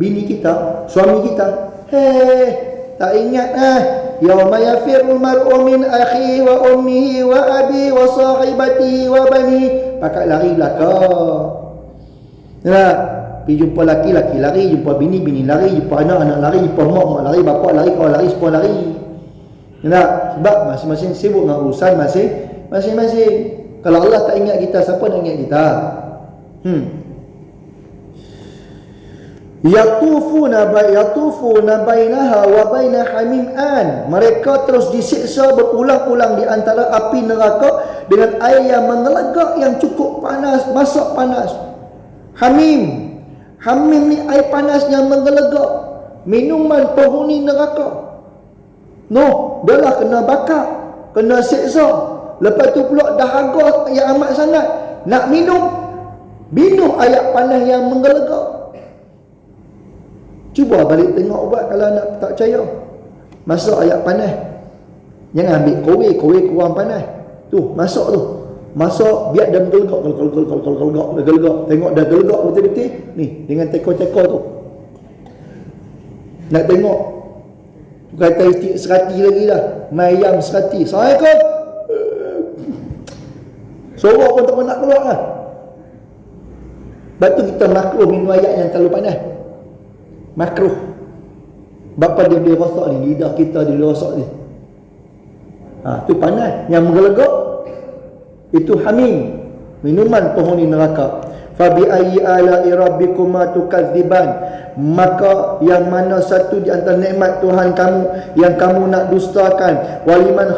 bini kita, suami kita. Tak ingat yauma yafirul mar'u min akhihi wa ummihi wa abi wa sahibatihi wa bani. Pakat lari belakang. Ya, pergi jumpa laki lari, jumpa bini lari, jumpa anak lari, jumpa mak lari, bapa lari, kawan lari, semua lari. Ya, sebab masing-masing sibuk dengan urusan masing-masing. Kalau Allah tak ingat kita, siapa nak ingat kita? Yatufuna bainaha wa baina hamim'an, mereka terus disiksa berulang-ulang di antara api neraka dengan air yang mengelegak yang cukup panas, masak panas. Hamim ni air panas yang mengelegak, minuman penghuni neraka. Dia lah kena bakar, kena siksa. Lepas tu pula dahaga yang amat sangat. Nak minum air panas yang menggelegak. Cuba balik tengok ubat kalau nak tak percaya. Masak air panas, jangan ambil kowe kurang panas. Tu masak tu. Masak biar dia menggelegak. Tengok dah gelegak betul-betul. Ni dengan teko-teko tu. Nak tengok. Kata itik serati lagi lah. Mayam serati. Assalamualaikum. Sorok pun tak nak keluar lah. Lepas tu kita makruh minum air yang terlalu panas. Makruh. Bapa dia boleh rosak ni, lidah kita dia boleh rosak ni. Tu panas. Yang menggelegak itu hamim, minuman penghuni neraka. Fabi ayyi ala'i rabbikuma tukadziban, maka yang mana satu di antara nikmat Tuhan kamu yang kamu nak dustakan. Waliman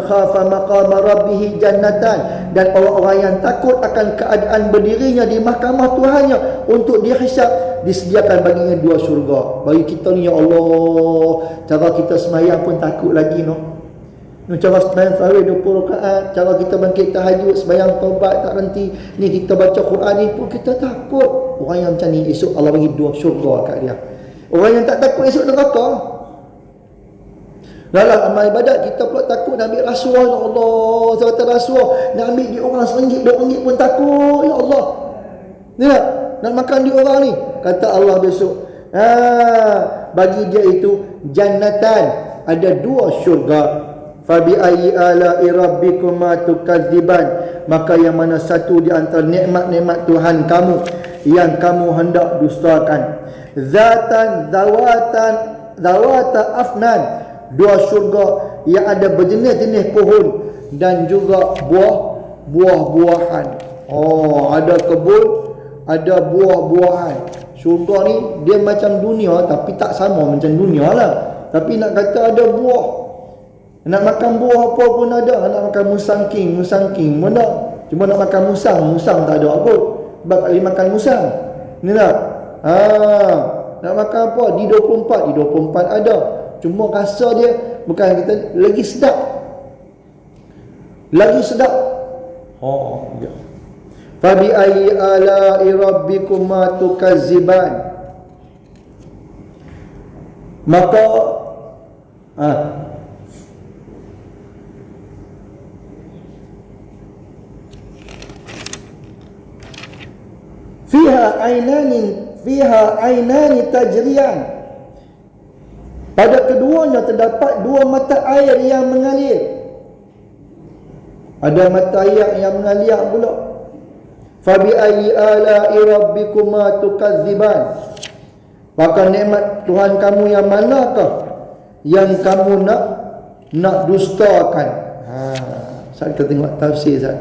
khafa maqama rabbih jannatan, dan orang-orang yang takut akan keadaan berdirinya di mahkamah Tuhannya untuk dihisab, disediakan baginya 2 syurga. Bagi kita ni, ya Allah, cara kita semayang pun takut lagi cara sembahyang tarawih 20 rakaat, cara kita bangkit tahajud, sembahyang taubat tak henti, ni kita baca Quran ni pun kita takut. Orang yang macam ni esok Allah bagi 2 syurga kat dia. Orang yang tak takut esok neraka. Dalam amal ibadat kita pula takut nak ambil rasuah, ya Allah, saya rasuah nak ambil di orang RM1, RM2 pun takut, ya Allah. Ni nak makan di orang ni, kata Allah besok, bagi dia itu jannatan, ada 2 syurga. Fabi ayyi ala'i rabbikuma tukadziban, maka yang mana satu di antara nikmat-nikmat Tuhan kamu yang kamu hendak dustakan. Zawata afnan, 2 syurga yang ada berjenis-jenis pohon dan juga buah-buahan. Ada kebun, ada buah-buahan. Syurga ni dia macam dunia tapi tak sama macam dunia lah. Tapi nak kata ada buah. Nak makan buah apa pun ada. Nak makan musangking pun ada. Cuma nak makan musang tak ada apa. Sebab tak boleh makan musang. Ni tak? Nak makan apa? Di 24 ada. Cuma rasa dia bukan kita lagi sedap. Ya. Fabi ayyi ala'i rabbikuma tukazziban. Maka fiha ainani tajriyan. Pada keduanya terdapat dua mata air yang mengalir. Ada mata air yang mengalir pula. Fabi ayyi ala'i rabbikuma tukadziban. Maka nikmat Tuhan kamu yang manakah yang kamu nak dustakan? Saya kita tengok tafsir Ustaz.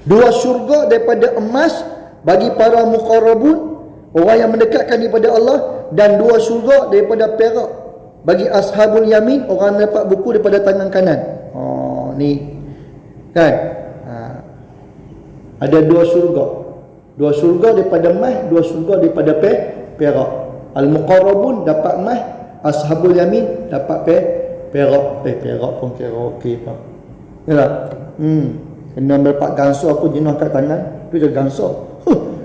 Dua syurga daripada emas bagi para muqarrabun, orang yang mendekatkan daripada Allah, dan dua syurga daripada perak bagi ashabul yamin, orang yang dapat buku daripada tangan kanan. Ni kan, ada dua syurga daripada emas, dua syurga daripada perak. Al-muqarrabun dapat emas, ashabul yamin dapat perak. Perak pun kira okey pak. Yalah. Kena dapat ganso aku jenuh kat tangan, tu je ganso.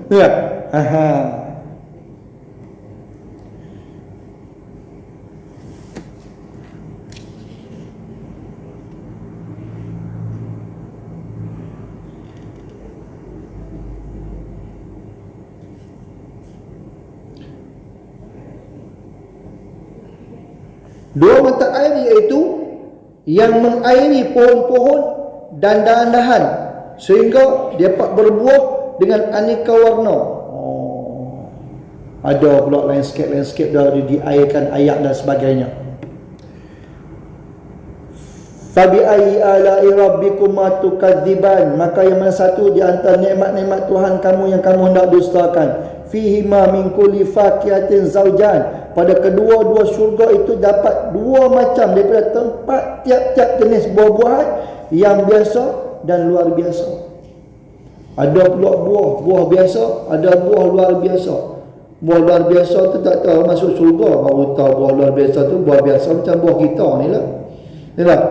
Ya. Dua mata air iaitu yang mengairi pohon-pohon dan dahan-dahan sehingga dapat berbuah dengan aneka warna. Ada pula landscape dah diairkan ayak dan sebagainya. Fabi ayyi ala'i rabbikuma tukadziban. Maka yang mana satu di antara nikmat-nikmat Tuhan kamu yang kamu hendak dustakan. Fihi ma min kulli fakihatin zawjan. Pada kedua-dua syurga itu dapat dua macam daripada tempat tiap-tiap jenis buah-buahan yang biasa dan luar biasa. Ada pula buah biasa, ada buah luar biasa. Buah luar biasa tu tak tahu masuk syurga, baru tahu buah luar biasa tu buah biasa macam buah kita ni lah. Ni lah.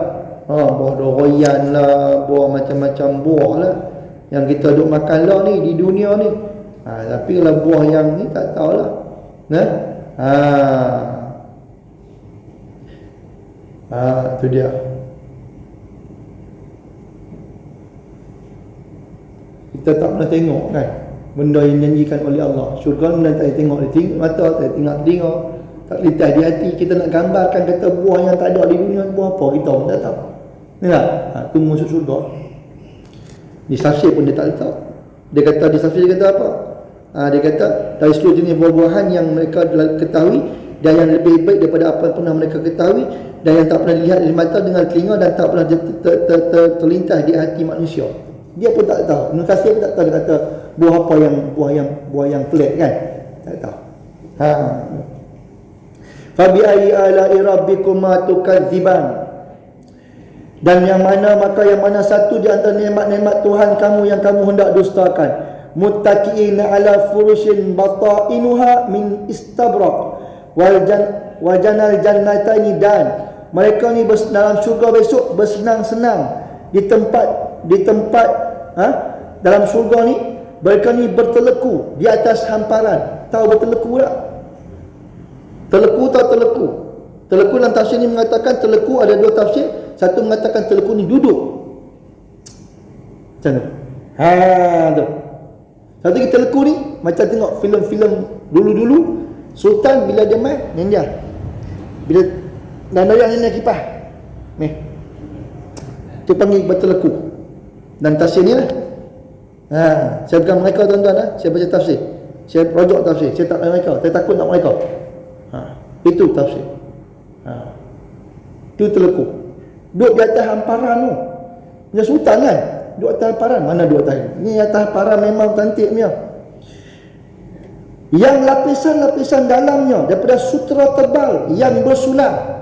Buah durian lah, buah macam-macam buah lah yang kita duk makan lah ni di dunia ni. Tapi kalau buah yang ni tak tahulah. Tu dia. Kita tak pernah tengok kan benda yang janjikan oleh Allah. Syurga benda tak tengok di mata, tak tengok telinga, tak lintas di hati. Kita nak gambarkan kata buah yang tak ada di dunia buah apa, kita pun tak tahu. Ni tak? Tu masuk syurga. Di tafsir pun dia tak tahu. Dia kata di tafsir dia kata apa? Dia kata dari seluruh jenis buah-buahan yang mereka ketahui dan yang lebih baik daripada apa yang pernah mereka ketahui dan yang tak pernah dilihat di mata dengan telinga dan tak pernah terlintas di hati manusia. Dia pun tak tahu. Ibn Katsir pun tak tahu. Dia kata buah apa yang buah yang pelik kan? Tak tahu. Fabi ayyi ala'i rabbikuma tukadziban. Dan yang mana satu di antara nikmat-nikmat Tuhan kamu yang kamu hendak dustakan. Muttaqi'ina ala furushin batainuha min istabraq wajanal jannataini, dan mereka ni dalam syurga besok bersenang-senang di tempat dalam syurga ni mereka ni berteleku di atas hamparan. Tahu berteleku tak? Teleku tahu teleku? Teleku dalam tafsir ni mengatakan teleku ada dua tafsir. Satu mengatakan teleku ni duduk. Macam tu. Tu. Satu kita teleku ni macam tengok filem-filem dulu-dulu. Sultan bila dia main ninja. Bila dan dia ninja kipas. Ni. Tu panggil berteleku. Dan tafsir ni lah. Saya bukan mereka tuan-tuan. Saya baca tafsir. Saya rojok tafsir. Saya tak mereka. Saya takut nak mereka. Itu tafsir. Itu teleku. Duduk di atas hamparan tu. Punya sultan kan. Duduk atas hamparan. Mana duduk atas? Ni atas hamparan memang cantik punya. yang lapisan-lapisan dalamnya daripada sutera tebal yang bersulam,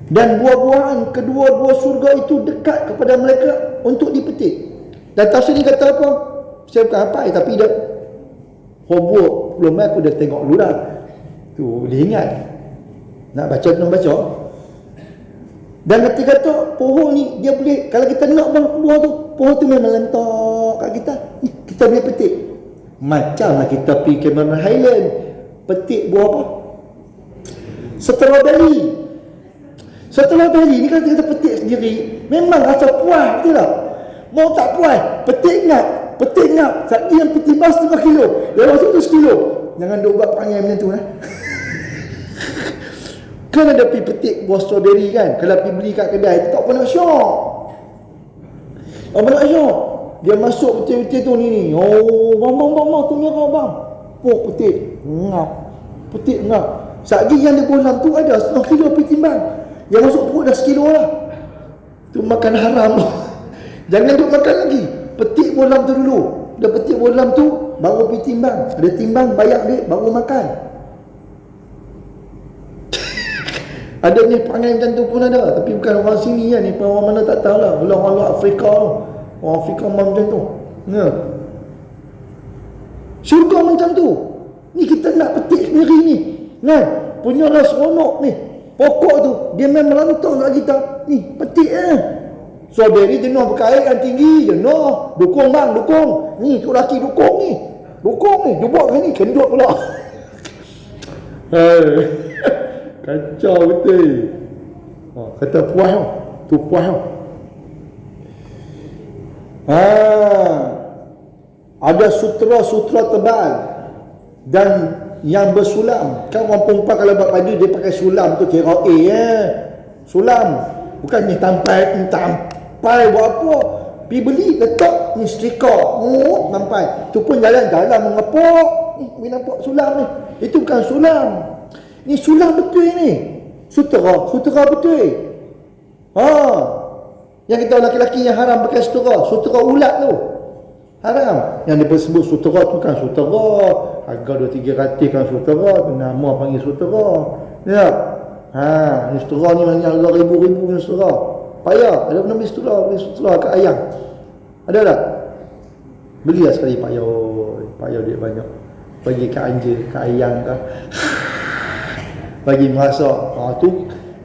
dan buah-buahan kedua-dua surga itu dekat kepada mereka untuk dipetik. Dan tafsir ni kata apa? Saya bukan hafal tapi dia hobok belum aku dah tengok dulu dah. Tu dia ingat. Nak baca belum baca. Dan ketika tu pohon ni dia boleh, kalau kita nak buah tu, pohon tu memang lentok kat kita. Ni kita boleh petik. Macamlah kita pergi Cameron Highland petik buah apa? Strawberry. Strawberry ni kalau kita petik sendiri memang rasa puas, betul tak? Mau tak puas, petik ngap. Saat yang petimbang 1/2 kilo, dia masuk tu 1 kilo. Jangan duk buat perangai macam tu Kan ada pergi petik buah strawberry kan, kalau pergi beli kat kedai tu tak apa nak syok. Dia masuk betul-betul tu ni. Oh, bang, tu ni kau bang. Pok petik ngap. Saat yang dia bolam tu ada 1/2 kilo pergi timbang. Yang masuk perut dah 1 kilo lah. Tu makan haram. Jangan duk makan lagi. Petik bolam tu dulu. Dah petik bolam tu baru pergi timbang. Ada timbang, bayar duit, baru makan. Ada ni perangai macam tu pun ada. Tapi bukan orang sini kan. Ni orang mana tak tahu lah. Orang Afrika tu. Orang Afrika macam tu. Ya. Syurga macam tu. Ni kita nak petik sendiri ni. Kan? Punya lah seronok ni. Pokok tu dia memang melantang kat kita. Ni petik strawberry jenuh berkait yang tinggi jenuh. Dukung bang, dukung. Ni tu laki dukung ni. Dia buat kan ni kendut pula. Kacau betul. Kata puas tau. Tu puas tau. Ada sutera tebal dan yang bersulam. Kan orang perempuan kalau buat baju dia pakai sulam tu, kira sulam. Bukan ni tampai buat apa. Pergi beli letak ni setrika. Tampai. Tu pun jalan-jalan mengepok. Ni nampak sulam ni. Itu bukan sulam. Ni sulam betul ni. Sutera betul. Yang kita laki-laki yang haram pakai sutera ulat tu. Haram. Yang dia sebut sutera tu kan sutera. Harga 2-3 ratus kan sutera. Nama panggil sutera. Ya. Ni sutera ni yang harga ribu-ribu ni sutera. Payah. Ada pernah beli sutera kat ayam. Ada tak? Beli lah sekali payah duit banyak. Bagi kat anjing, kat ayam kan. Bagi merasa.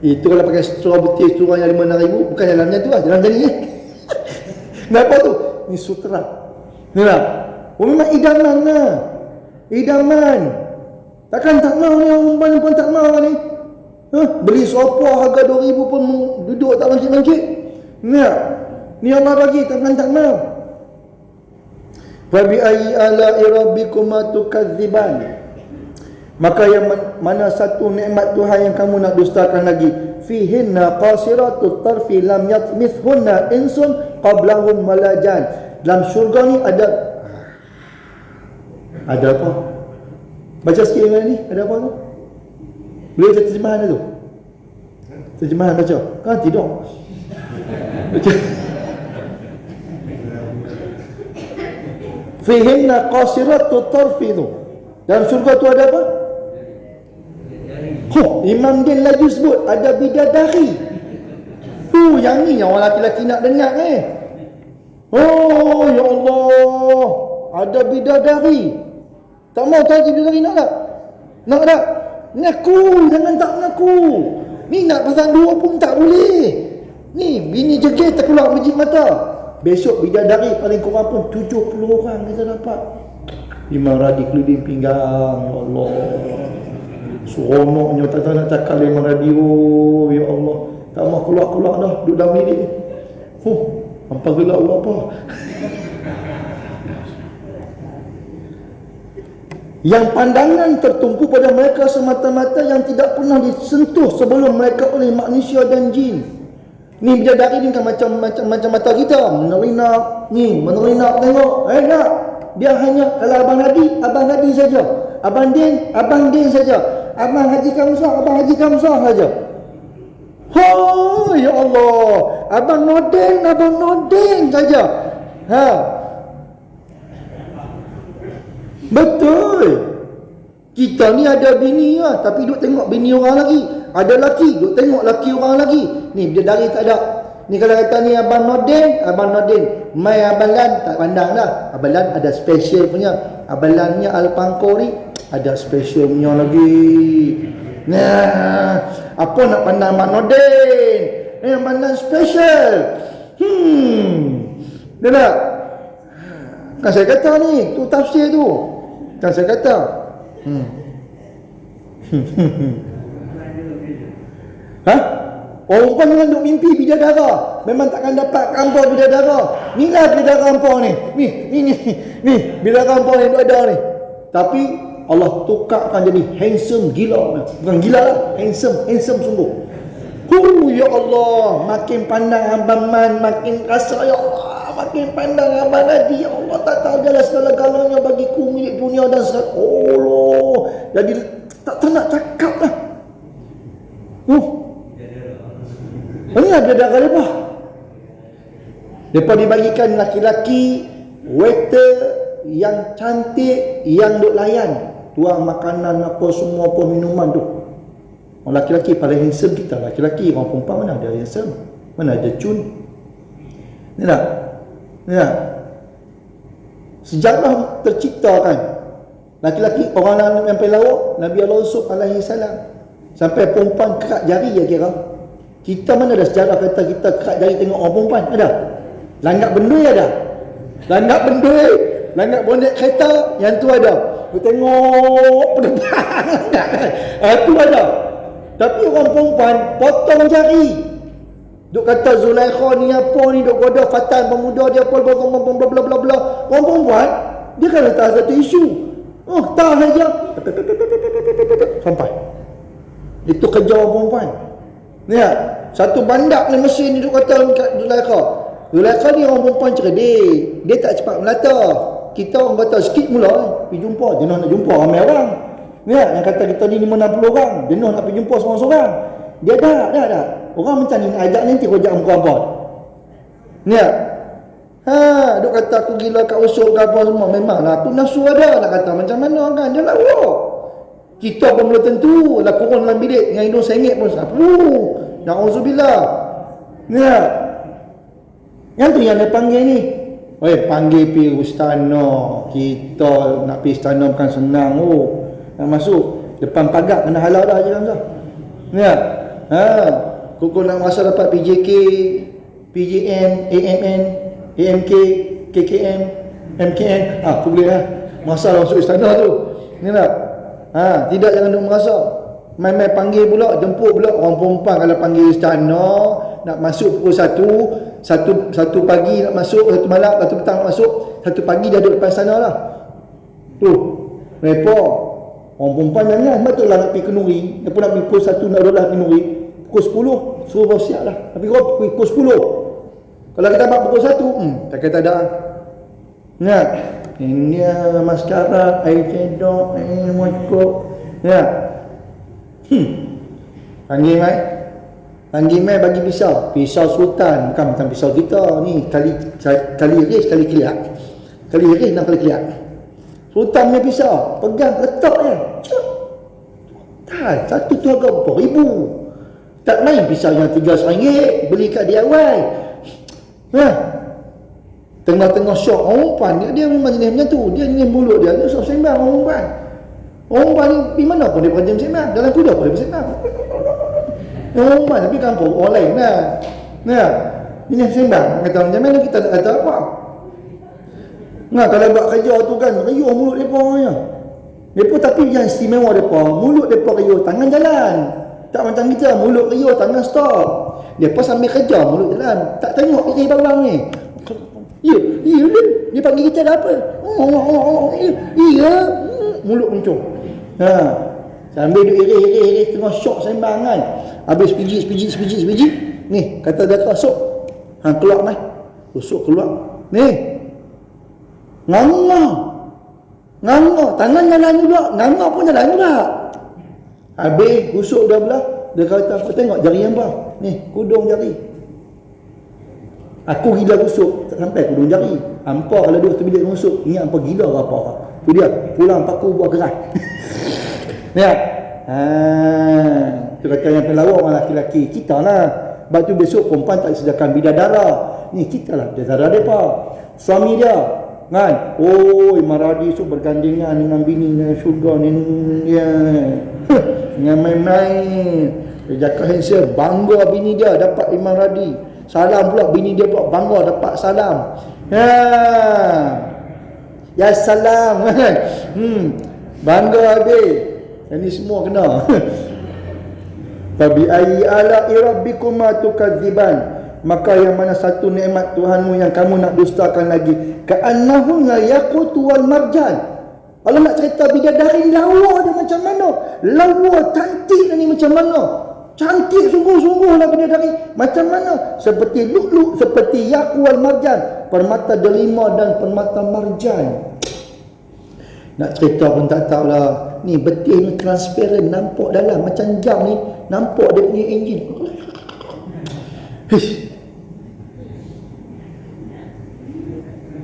Itu kalau pakai sutera betul, sutera yang 5-6 ribu, bukan jalannya tu lah, jalan jadi ni. Kenapa tu? Ni sutera. Ni lah. Memang idaman lah. Idaman. Takkan tak mau ni, orang pun tak mau ni. Beli sopa harga 2,000 pun duduk tak bangkit-bangkit. Ni Allah bagi, takkan tak mau. Fa bi ayyi ala'i rabbikuma tukadziban. Maka yang mana satu nikmat Tuhan yang kamu nak dustakan lagi? Fihinna qasiratut tarfi lam yathmithunna insun qablahum walajan. Dalam syurga ni ada apa? Baca sikit ni, ada apa tu? Boleh baca terjemahan tu? Terjemahan baca. Kan tidak. Baca. Fihinna qasiratut tarfi tu. Dalam syurga tu ada apa? Imam Din lagi sebut ada bidadari. Yang ni yang orang laki-laki nak dengar ya Allah, ada bidadari. Tak mau tahu bidadari nak tak? Nak tak? Ngaku, jangan tak mengaku. Ni nak pasang dua pun tak boleh. Ni bini jegel terkeluar biji mata. Besok bidadari paling kurang pun 70 orang kita dapat. Imam Radi keluding pinggang. Ya Allah, seronoknya tak nak cakap Imam Radio. Ya Allah, tak mau keluar-keluar dah, duduk dalam bilik. Hampa gelak apa? Yang pandangan tertumpu pada mereka semata-mata yang tidak pernah disentuh sebelum mereka oleh manusia dan jin. Ni bidadari ni kan macam mata kita, menerinak tengok. Tak. Dia hanya kalau Abang Hadi saja. Abang Din saja. Abang Haji Kamsah saja. Ya Allah. Abang Nordin saja. Betul. Kita ni ada bini lah, tapi duk tengok bini orang lagi. Ada laki, duk tengok laki orang lagi. Ni bidadari tak ada. Ni kalau kata ni Abang Nordin, mai Abalan tak pandang lah. Abalan ada special punya. Abalannya Alpangko ni ada special punya lagi. Nah, apa nak pandang Abang Nordin? Abang special. Dia tak? Kan saya kata ni, tu tafsir tu. Kan saya kata. Ha? Orang kan dengan duk mimpi bidadara, memang takkan dapat kampung bidadara. Inilah bidadara kampung ni. Ni bidadara kampung ni duk ada ni. Tapi Allah tukarkan jadi handsome gila. Bukan gila lah, handsome sungguh. Ya Allah, makin pandang Abang Man, makin rasa ya Allah, makin pandang Abang Hadi. Ya Allah, tak tahu adalah segala-galanya bagiku, milik dunia dan segala. Allah, jadi tak nak cakap lah. Ini ada darah lepas. Mereka dibagikan laki-laki waiter yang cantik, yang duk layan, tuang makanan apa semua, apa minuman tu. Orang laki-laki paling handsome kita. Laki-laki, orang perempuan mana ada handsome, mana ada cun. Ni tak? Ni tak? Sejarah terciptakan laki-laki, orang yang pelawak Nabi Allah Yusuf alaihi salam, sampai perempuan kerak jari ya kira. Kita mana ada sejarah kata kita kerak jari tengok orang perempuan? Ada? Langgak bendui ada? Langgak bendui, langgak bonek kereta, yang tu ada. Kita tengok pedepan. Tu ada. Tapi orang perempuan potong jari. Duk kata Zulaikha ni apa ni, duk goda Fatan pemuda dia apa bla bla bla bla. Orang perempuan dia kan letak satu isu. Tak saja sampai. Itu kerja orang perempuan. Ya, satu bandak ni mesin ni duk kata Zulaikha. Zulaikha ni orang perempuan cerdik. Dia tak cepat melata. Kita orang kata sikit mula pergi jumpa, jenuh nak jumpa ramai orang. Ya, yang kata kita ni 50 orang, jenuh nak pergi jumpa seorang-seorang. Dia dah. Orang macam ni nak ajak nanti kau ajak muka apa. Ya. Duk kata aku gila kat usul ke apa semua. Memanglah aku nafsu ada nak kata macam mana kan. Dia lah kita pun belum tentu lah kurun dalam bilik dengan hidung sengit pun sapu. Na'udzubillah. Ya. Yang tu yang dia panggil ni. Panggil pergi istana. Kita nak pergi istana bukan senang. Nak masuk depan pagar kena halal dah je Hamzah. Ya. Kau nak masa dapat PJK, PJN, AMN, AMK, KKM, MKN, aku boleh lah masa masuk istana tu. Ni tak? Tidak, jangan duk merasa. Main-main panggil pula, jemput pula. Orang perempuan kalau panggil istana nak masuk pukul 1, satu pagi nak masuk, 1 malam, 1 petang nak masuk, 1 pagi dah duduk depan istana lah. Tu repot. Orang perempuan jangan, betul lah nak pergi Kenuri. Dia pun nak pergi pukul 1, nak 12 Kenuri. Pukul 10, suruh bersiap lah. Tapi kau pukul 10. Kalau kita dapat pukul 1, tak kata ada. Ingat, ini maskara, air cedok, air mokok. Ingat. Panggil mai bagi pisau. Pisau sultan, bukan pisau kita. Ni kali iris, kali keliak. Kali iris, 6 kali keliak. Sultan punya pisau, pegang, letak je. Satu tu harga berapa ribu. Tak main pisau yang RM3 beli kat DIY. Tengah-tengah syok orang perempuan dia memang jenis macam tu. Dia jenis mulut dia sok sembang orang perempuan. Orang perempuan ni pergi mana pun dia berjam sembang. Dalam kuda pun dia bersembang. Orang perempuan tapi kampung orang lain lah. Jenis sembang. Kata macam mana kita tak kata apa. Kalau buat kerja tu kan riuh mulut mereka orangnya. Mereka tapi yang istimewa mereka, mulut mereka riuh, tangan jalan. Tak macam kita, mulut riuh, tangan stop. Mereka sambil kerja, mulut jalan. Tak tengok kiri bawang ni. Ya, dia panggil kita dah apa? Ya, mulut mencung. Sambil duk iris tengah syok sembang kan. Habis pijit. Ni, kata dia masuk. Keluar mai. Usuk keluar. Ni. Nganga, tangan jalan juga, nganga pun jalan juga. Habis usuk dah belah, dia kata aku tengok jari yang bawah. Ni, kudung jari. Aku gila rusuk, tak sampai aku hujung jari. Hampa kalau duduk atas bilik rusuk, ingat hampa gila ke apa? Tu dia, pulang paku buat keras. Ya. Tu kata yang pelawak malah lelaki. Kita lah. Sebab tu besok perempuan tak disediakan bidadara. Ni kita lah bidadara mereka. Suami dia. Kan? Oh, Imam Radi esok bergandengan dengan bini dengan syurga ni. Ya. Dengan main-main. Dia cakap handsome. Bangga bini dia dapat Imam Radi. Salam pula bini dia pula bangga dapat salam. Ya salam kan. Bangga habis. Ini semua kena. Fabi ayyi ala'i rabbikuma tukadziban. Maka yang mana satu nikmat Tuhanmu yang kamu nak dustakan lagi? Ka'annahu la yaqutu wal marjan. Allah nak cerita bidadari lawa dia macam mana? Lawa cantik ni macam mana? Cantik sungguh-sungguh lah bidadari. Macam mana? Seperti lu'lu', seperti yaqut wal marjan, permata delima dan permata marjan. Nak cerita pun tak tahu lah. Ni betis ni transparent, nampak dalam macam jam ni, nampak dia punya enjin.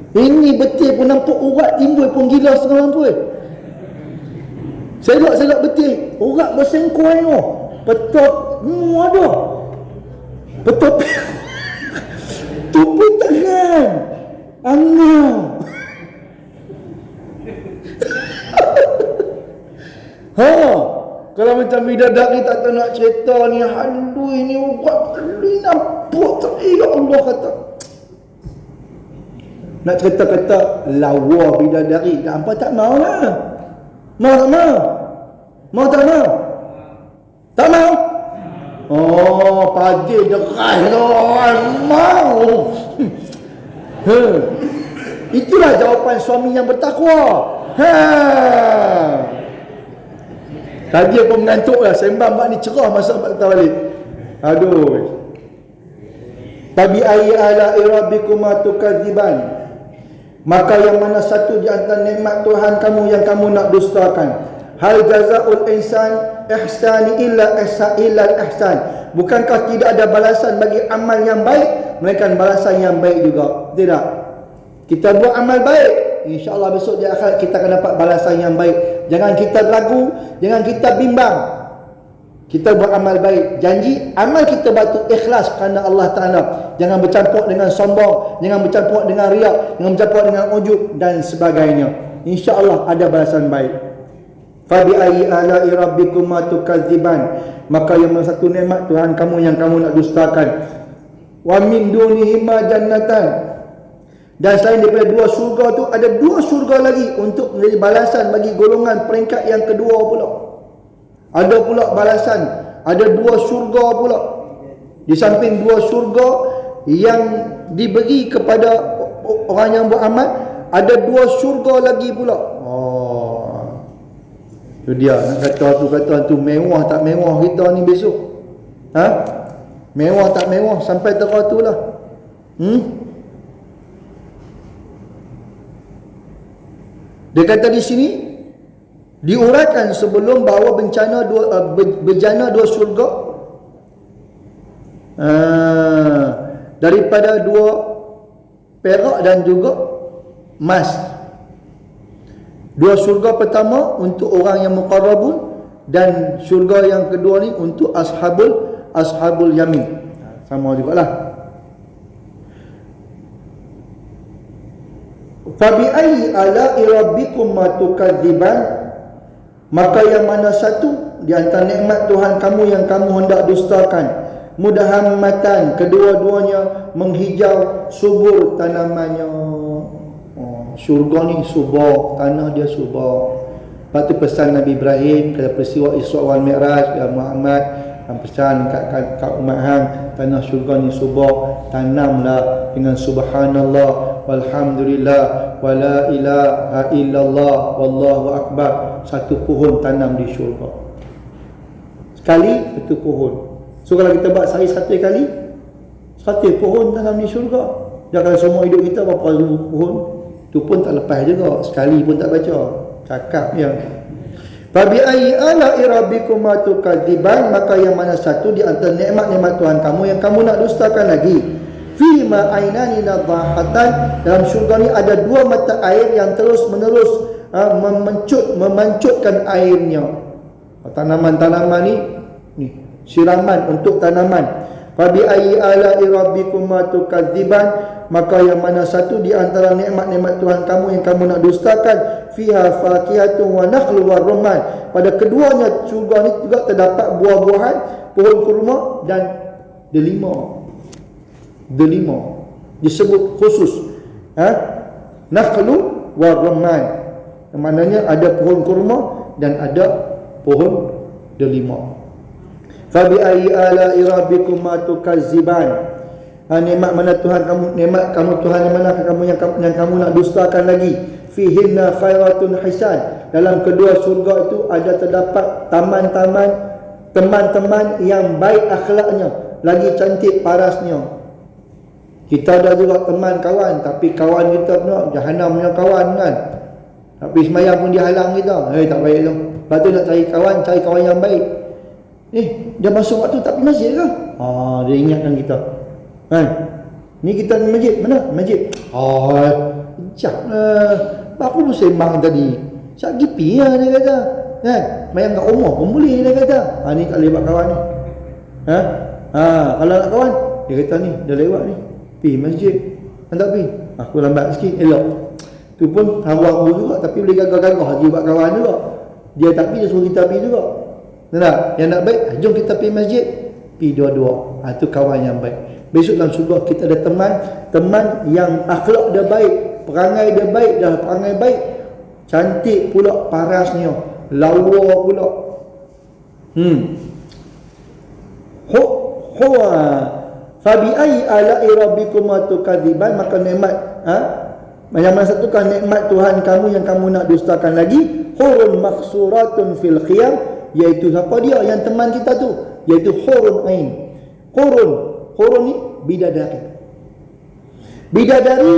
Ini betis pun nampak urat timbul pun gila setengah lampu. Selak-selak betis, urat bersengkuai tu. Petok ada. Petok tu pun tangan. Angau. Kalau macam bidadari tak tahu nak cerita ni, halui ni urat, halui nampak tak, ya Allah kata. Nak cerita-cerita lawa bidadari, hampa tak mau lah. Mau tak mau? Mau tak mau? Tak mau? Oh, padir deras tu. Mau. Itulah jawapan suami yang bertakwa. Tadi aku mengantuk lah. Sembang mak ni cerah masa mak kata balik. Aduh. Tabi ayyi ala'i rabbikuma tukadziban. Maka yang mana satu di antara nikmat Tuhan kamu yang kamu nak dustakan? Hal jazaa'ul insan ihsani illa ihsan. Bukankah tidak ada balasan bagi amal yang baik melainkan balasan yang baik juga? Tidak. Kita buat amal baik, insya-Allah besok di akhirat kita akan dapat balasan yang baik. Jangan kita ragu, jangan kita bimbang. Kita buat amal baik, janji amal kita batu ikhlas kerana Allah Ta'ala. Jangan bercampur dengan sombong, jangan bercampur dengan riak, jangan bercampur dengan ujub dan sebagainya. InsyaAllah ada balasan baik. Fabi ayyi ala'i rabbikuma tukadziban. Maka yang satu nikmat Tuhan kamu yang kamu nak dustakan. Wa min dunihima jannatan. Dan selain daripada dua syurga tu, ada dua syurga lagi untuk menjadi balasan bagi golongan peringkat yang kedua pula. Ada pula balasan, ada dua syurga pula. Di samping dua syurga yang diberi kepada orang yang beramal, ada dua syurga lagi pula. Oh, tu dia nak kata tu mewah tak mewah kita ni besok. Mewah tak mewah sampai tera tu lah. Dia kata di sini diuraikan sebelum bahawa bejana dua syurga daripada dua perak dan juga emas. Dua syurga pertama untuk orang yang muqarrabun dan syurga yang kedua ni untuk ashabul yamin. Sama jugalah. Fabi ayyi ala'i rabbikuma tukadziban. Maka yang mana satu di antara nikmat Tuhan kamu yang kamu hendak dustakan? Mudahammatan, kedua-duanya menghijau subur tanamannya. Syurga ni subur, tanah dia subur. Lepas tu pesan Nabi Ibrahim kata peristiwa Isra wal Mi'raj, ya Muhammad, pesan kat umat hang, tanah syurga ni subur, tanamlah dengan subhanallah walhamdulillah wala ilaha illallah wallahu akbar. Satu pohon tanam di syurga. Sekali satu pohon. So kalau kita buat sehari 1 kali, 1 pohon tanam di syurga. Jangan semua hidup kita berapa ribu pohon, tu pun tak lepas juga. Sekali pun tak baca. Cakap je. Fabi ayyi ala'i rabbikuma tukadziban. Maka yang mana satu di antara nikmat-nikmat Tuhan kamu yang kamu nak dustakan lagi? Fima ainani nadhahatan, dalam syurga ni ada dua mata air yang terus menerus memancutkan airnya. Tanaman-tanaman ni siraman untuk tanaman. Fabi ayyi ala'i rabbikuma tukadziban, maka yang mana satu di antara nikmat-nikmat Tuhan kamu yang kamu nak dustakan? Fiha fakihatun wa nakhlu wa rumman, pada keduanya syurga ni juga terdapat buah-buahan, pohon kurma dan delima. Delima disebut khusus, nakhlu wa rumman, maknanya ada pohon kurma dan ada pohon delima. Fabi ayyi ala'i rabbikuma tukazziban, nikmat mana Tuhan kamu, nikmat kamu Tuhan yang mana yang kamu nak dustakan lagi? Fihinna khairatun hisan, dalam kedua surga itu ada terdapat taman-taman, teman-teman yang baik akhlaknya, lagi cantik parasnya. Kita ada juga teman kawan, tapi kawan kita pula jahanam punya kawan kan. Tapi semayang pun dihalang kita. Tak baik tu. Lepas tu nak cari kawan yang baik. Dia masuk waktu tak pergi masjid ke? Dia ingatkan kita. Kan? Ni kita di masjid. Mana? Masjid. Sekejap lah. Aku pun sembang tadi. Sekejap gipi lah dia kata. Kan? Mayang kat rumah pun boleh dia kata. Ni tak lewat kawan ni. Kalau nak kawan, dia kata ni, dah lewat ni. Pergi masjid. Tak pergi. Aku lambat sikit. Elok. Tu pun hawa aku juga. Tapi boleh gagah-gagah lagi buat kawan juga. Dia tak pergi, dia suruh kita pergi juga. Tak? Yang nak baik, jom kita pergi masjid. Pergi dua-dua. Itu kawan yang baik. Besok dalam surga kita ada teman yang akhlak dia baik, perangai dia baik, dah perangai baik, cantik pula parasnya, lawa pula. Fabi ayyi ala'i rabbikuma tukadziban, maka nikmat yang mana satu kan nikmat Tuhan kamu yang kamu nak dustakan lagi? Hurun maksuratun fil khiyam, iaitu siapa dia yang teman kita tu? Iaitu hurun ain. Hurun ni bidadari. Bidadari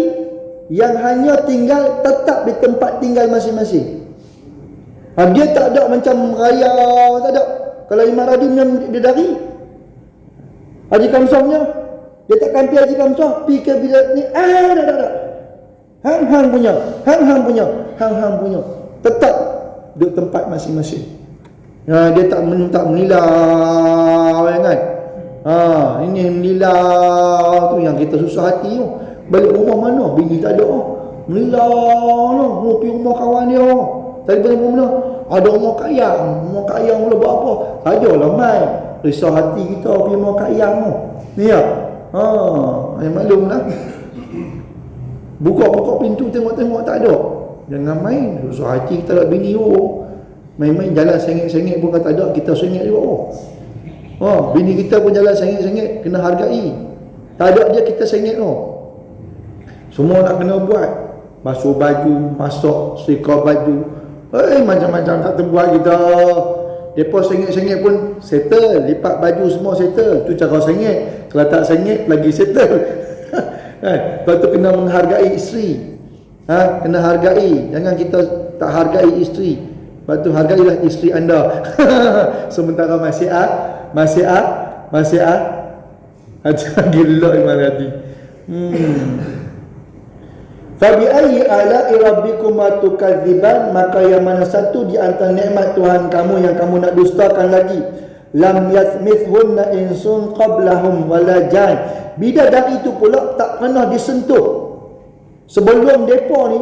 yang hanya tinggal tetap di tempat tinggal masing-masing. Dia tak ada macam raya, tak ada. Kalau Imam Radhi punya bidadari, Haji Kamsahnya, dia takkan pergi Haji Kamsah, pergi ke bidadari ni, tak. Hang punya. Tetap di tempat masing-masing. Dia tak menilau kan. Ini menilau tu yang kita susah hati tu. Balik rumah mana? Bini tak ada. Menilau tu. Pergi rumah kawan dia. Tadi balik rumah mana? Ada rumah kayang. Rumah kayang mula buat apa? Sajalah mai. Risau hati kita pergi rumah kayang tu. Ni ya. Yang maklum lah. Buka pintu tengok-tengok tak ada. Jangan main. Susah hati kita nak bini main-main jalan sengit-sengit pun kata ada, kita sengit juga. Bini kita pun jalan sengit-sengit, kena hargai. Tak ada dia, kita sengit semua nak kena buat. Basuh baju, masak, setrika baju, macam-macam tak terbuat kita. Depa sengit-sengit pun settle, lipat baju semua settle. Tu cara sengit. Kalau tak sengit lagi settle. Lepas tu kena menghargai isteri. Kena hargai. Jangan kita tak hargai isteri. Lepas tu hargailah isteri anda. Sementara masih gila Imam Radhi. Fabi ayyi ala'i rabbikuma tukadziban, maka yang mana satu di antara nikmat Tuhan kamu yang kamu nak dustakan lagi? Lam yathmithunna insun qablahum wala jan. Bidadari itu pula tak pernah disentuh sebelum depa ni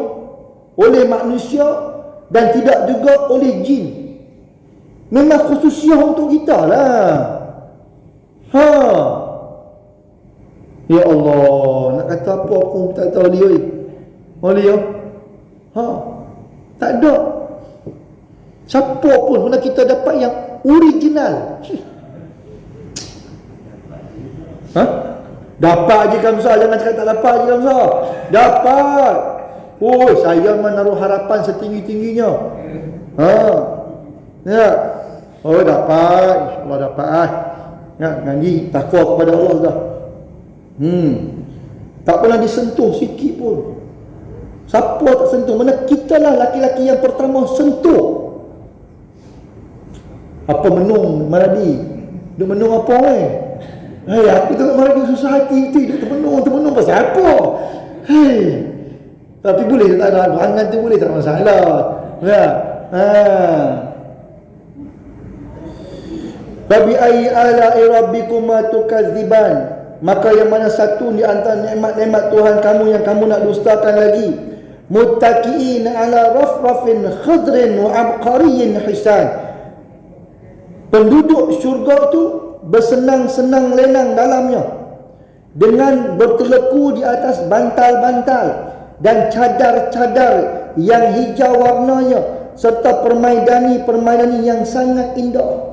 oleh manusia dan tidak juga oleh jin. Memang khususiah untuk kita lah. Ya Allah, nak kata apa pun tak tahu dia. Boleh tak ada. Siapa pun mana kita dapat yang original. Dapat Haji Kamsah, jangan cakap tak dapat Haji Kamsah. Dapat. Saya menaruh harapan setinggi-tingginya. Ya. Dapat. InsyaAllah dapat. Ngaji takwa kepada Allah dah. Tak pernah disentuh sikit pun. Siapa tak sentuh? Mana kita lah laki-laki yang pertama sentuh. Apa menung Maradi? Duk menung apa Aku tengok mereka susah hati tu, dia termenung pasal apa? Tapi boleh tak ada halangan tu, boleh tak masalah. Ya. Fabi ayyi ala'i rabbikuma tukadziban, maka yang mana satu di antara nikmat-nikmat Tuhan kamu yang kamu nak dustakan lagi? Muttaqiin ala rafrafin khadrin wa abqariyyin hisan, penduduk syurga tu bersenang-senang lenang dalamnya dengan berteleku di atas bantal-bantal dan cadar-cadar yang hijau warnanya serta permaidani-permaidani yang sangat indah.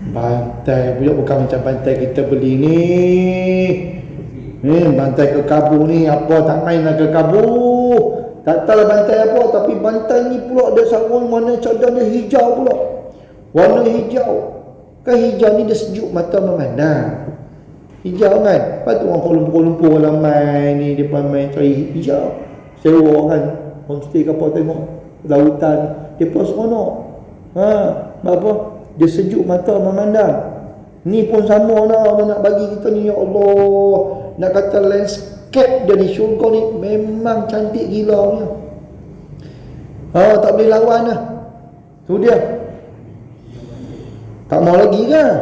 Bantai pula bukan macam bantai kita beli ni. Bantai kekabu ni apa tak main nak kekabu. Tak tahu bantai apa, tapi bantai ni pula ada sarung warna cadar dia hijau pula. Warna hijau. Kan hijau ni dia sejuk mata memandang. Hijau kan. Lepas tu orang lumpur-lumpur orang main ni, dia main cari hijau. Sewa kan. Homestay ke apa tengok lautan. Dia pun seronok. Apa? Dia sejuk mata memandang. Ni pun sama lah nak bagi kita ni, ya Allah. Nak kata landscape dia di syurga ni memang cantik gila punya. Tak boleh lawan lah. Tu dia. Tak mau lagi kan?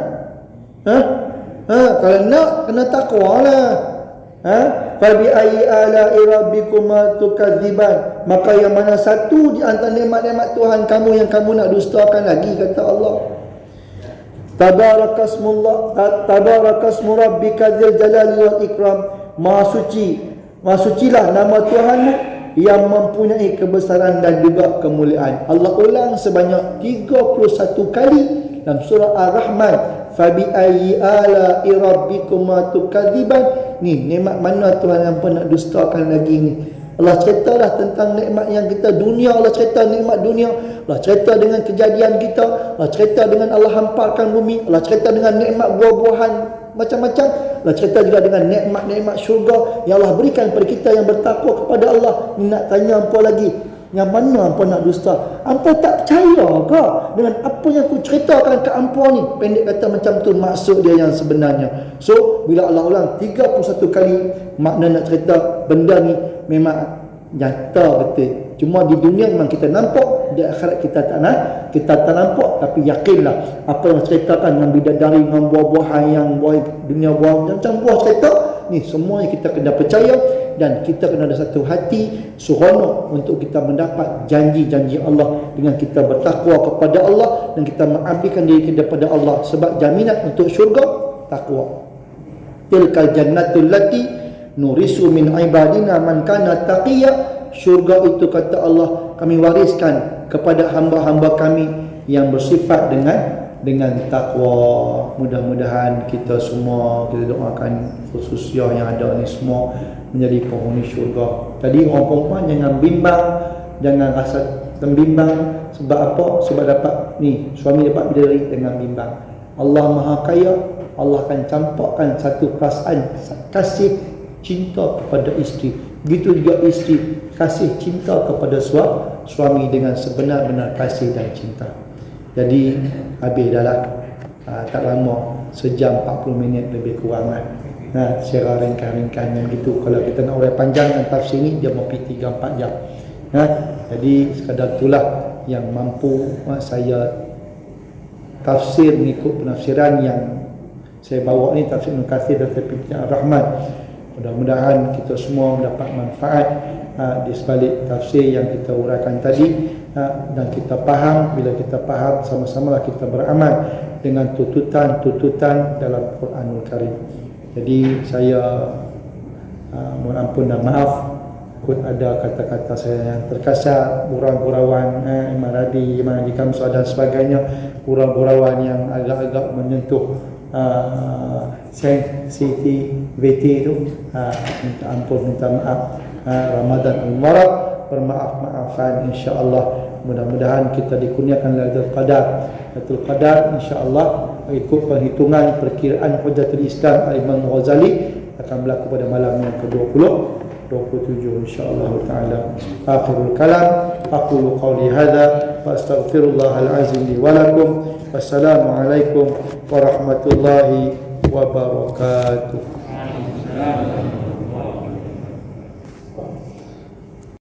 Kalau nak kena takwa lah. Fabi ayyi ala'i rabbikuma tukadziban, maka yang mana satu di antara nikmat-nikmat Tuhan kamu yang kamu nak dustakan lagi, kata Allah. Tabarakasmu rabbika dzil jalali wal ikram, maha sucilah nama Tuhanmu yang mempunyai kebesaran dan juga kemuliaan. Allah ulang sebanyak 31 kali dalam surah Ar-Rahman. Fabi ayyi ala'i rabbikuma tukadziban. Ni nikmat mana Tuhan yang pernah dustakan lagi ni. Allah ceritalah tentang nikmat yang kita dunia. Allah cerita nikmat dunia. Allah cerita dengan kejadian kita. Allah cerita dengan Allah hamparkan bumi. Allah cerita dengan nikmat buah-buahan macam-macam. Allah cerita juga dengan nikmat-nikmat syurga yang Allah berikan kepada kita yang bertakwa kepada Allah. Ni nak tanya apa lagi? Yang mana hampa nak dusta? Hampa tak percaya ke dengan apa yang aku ceritakan ke hampa ni? Pendek kata macam tu maksud dia yang sebenarnya. So bila Allah ulang 31 kali, makna nak cerita benda ni memang nyata betul. Cuma di dunia memang kita nampak, di akhirat kita tak nampak. Tapi yakinlah apa yang ceritakan dengan bidadari, dengan buah-buahan yang dunia buah macam buah cerita ni, semuanya kita kena percaya. Dan kita kena ada satu hati seronok untuk kita mendapat janji-janji Allah dengan kita bertakwa kepada Allah dan kita mengabdikan diri kita kepada Allah. Sebab jaminan untuk syurga takwa. Tilkal jannatul lati nurisu min ibadina man kana taqiya. Syurga itu, kata Allah, kami wariskan kepada hamba-hamba kami yang bersifat dengan takwa. Mudah-mudahan kita semua, kita doakan khususnya yang ada ni semua menjadi penghuni syurga. Tadi orang perempuan jangan bimbang, jangan rasa terbimbang. Sebab apa? Sebab dapat ni, suami dapat bidadari dengan bimbang. Allah Maha Kaya, Allah akan campakkan satu perasaan kasih cinta kepada isteri. Begitu juga isteri kasih cinta kepada suami dengan sebenar-benar kasih dan cinta. Jadi habis dah lah. Tak lama, sejam 40 minit lebih kurang lah. Secara ringkas-ringkas yang gitu. Kalau kita nak uraian panjang dan tafsir ni, dia mau pergi 3-4 jam. Jadi sekadar itulah yang mampu saya tafsir mengikut penafsiran yang saya bawa ni, tafsir Ibn Katsir dan tafsir Ar-Rahman. Mudah-mudahan kita semua mendapat manfaat di sebalik tafsir yang kita uraikan tadi, dan kita faham. Bila kita faham, sama-samalah kita beramal dengan tuntutan-tuntutan dalam Quranul Karim. Jadi saya mohon ampun dan maaf kot ada kata-kata saya yang terkasar, gurau-gurauan Imam Rabi, Imam Haji Kamsah dan sebagainya, gurau-gurauan yang agak-agak menyentuh sensitivity itu. Minta ampun, minta maaf. Ramadan al-Mubarak, bermaaf-maafan insya-Allah. Mudah-mudahan kita dikurniakan Lailatul Qadar. Lailatul Qadar insya-Allah ikut perhitungan perkiraan Hujjatul Islam Imam Ghazali akan berlaku pada malam yang ke-20 27 insya-Allah taala. Akhirul kalam, aqulu qawli hadza wa astaghfirullahal azim li wa lakum. Wassalamu alaikum warahmatullahi wabarakatuh.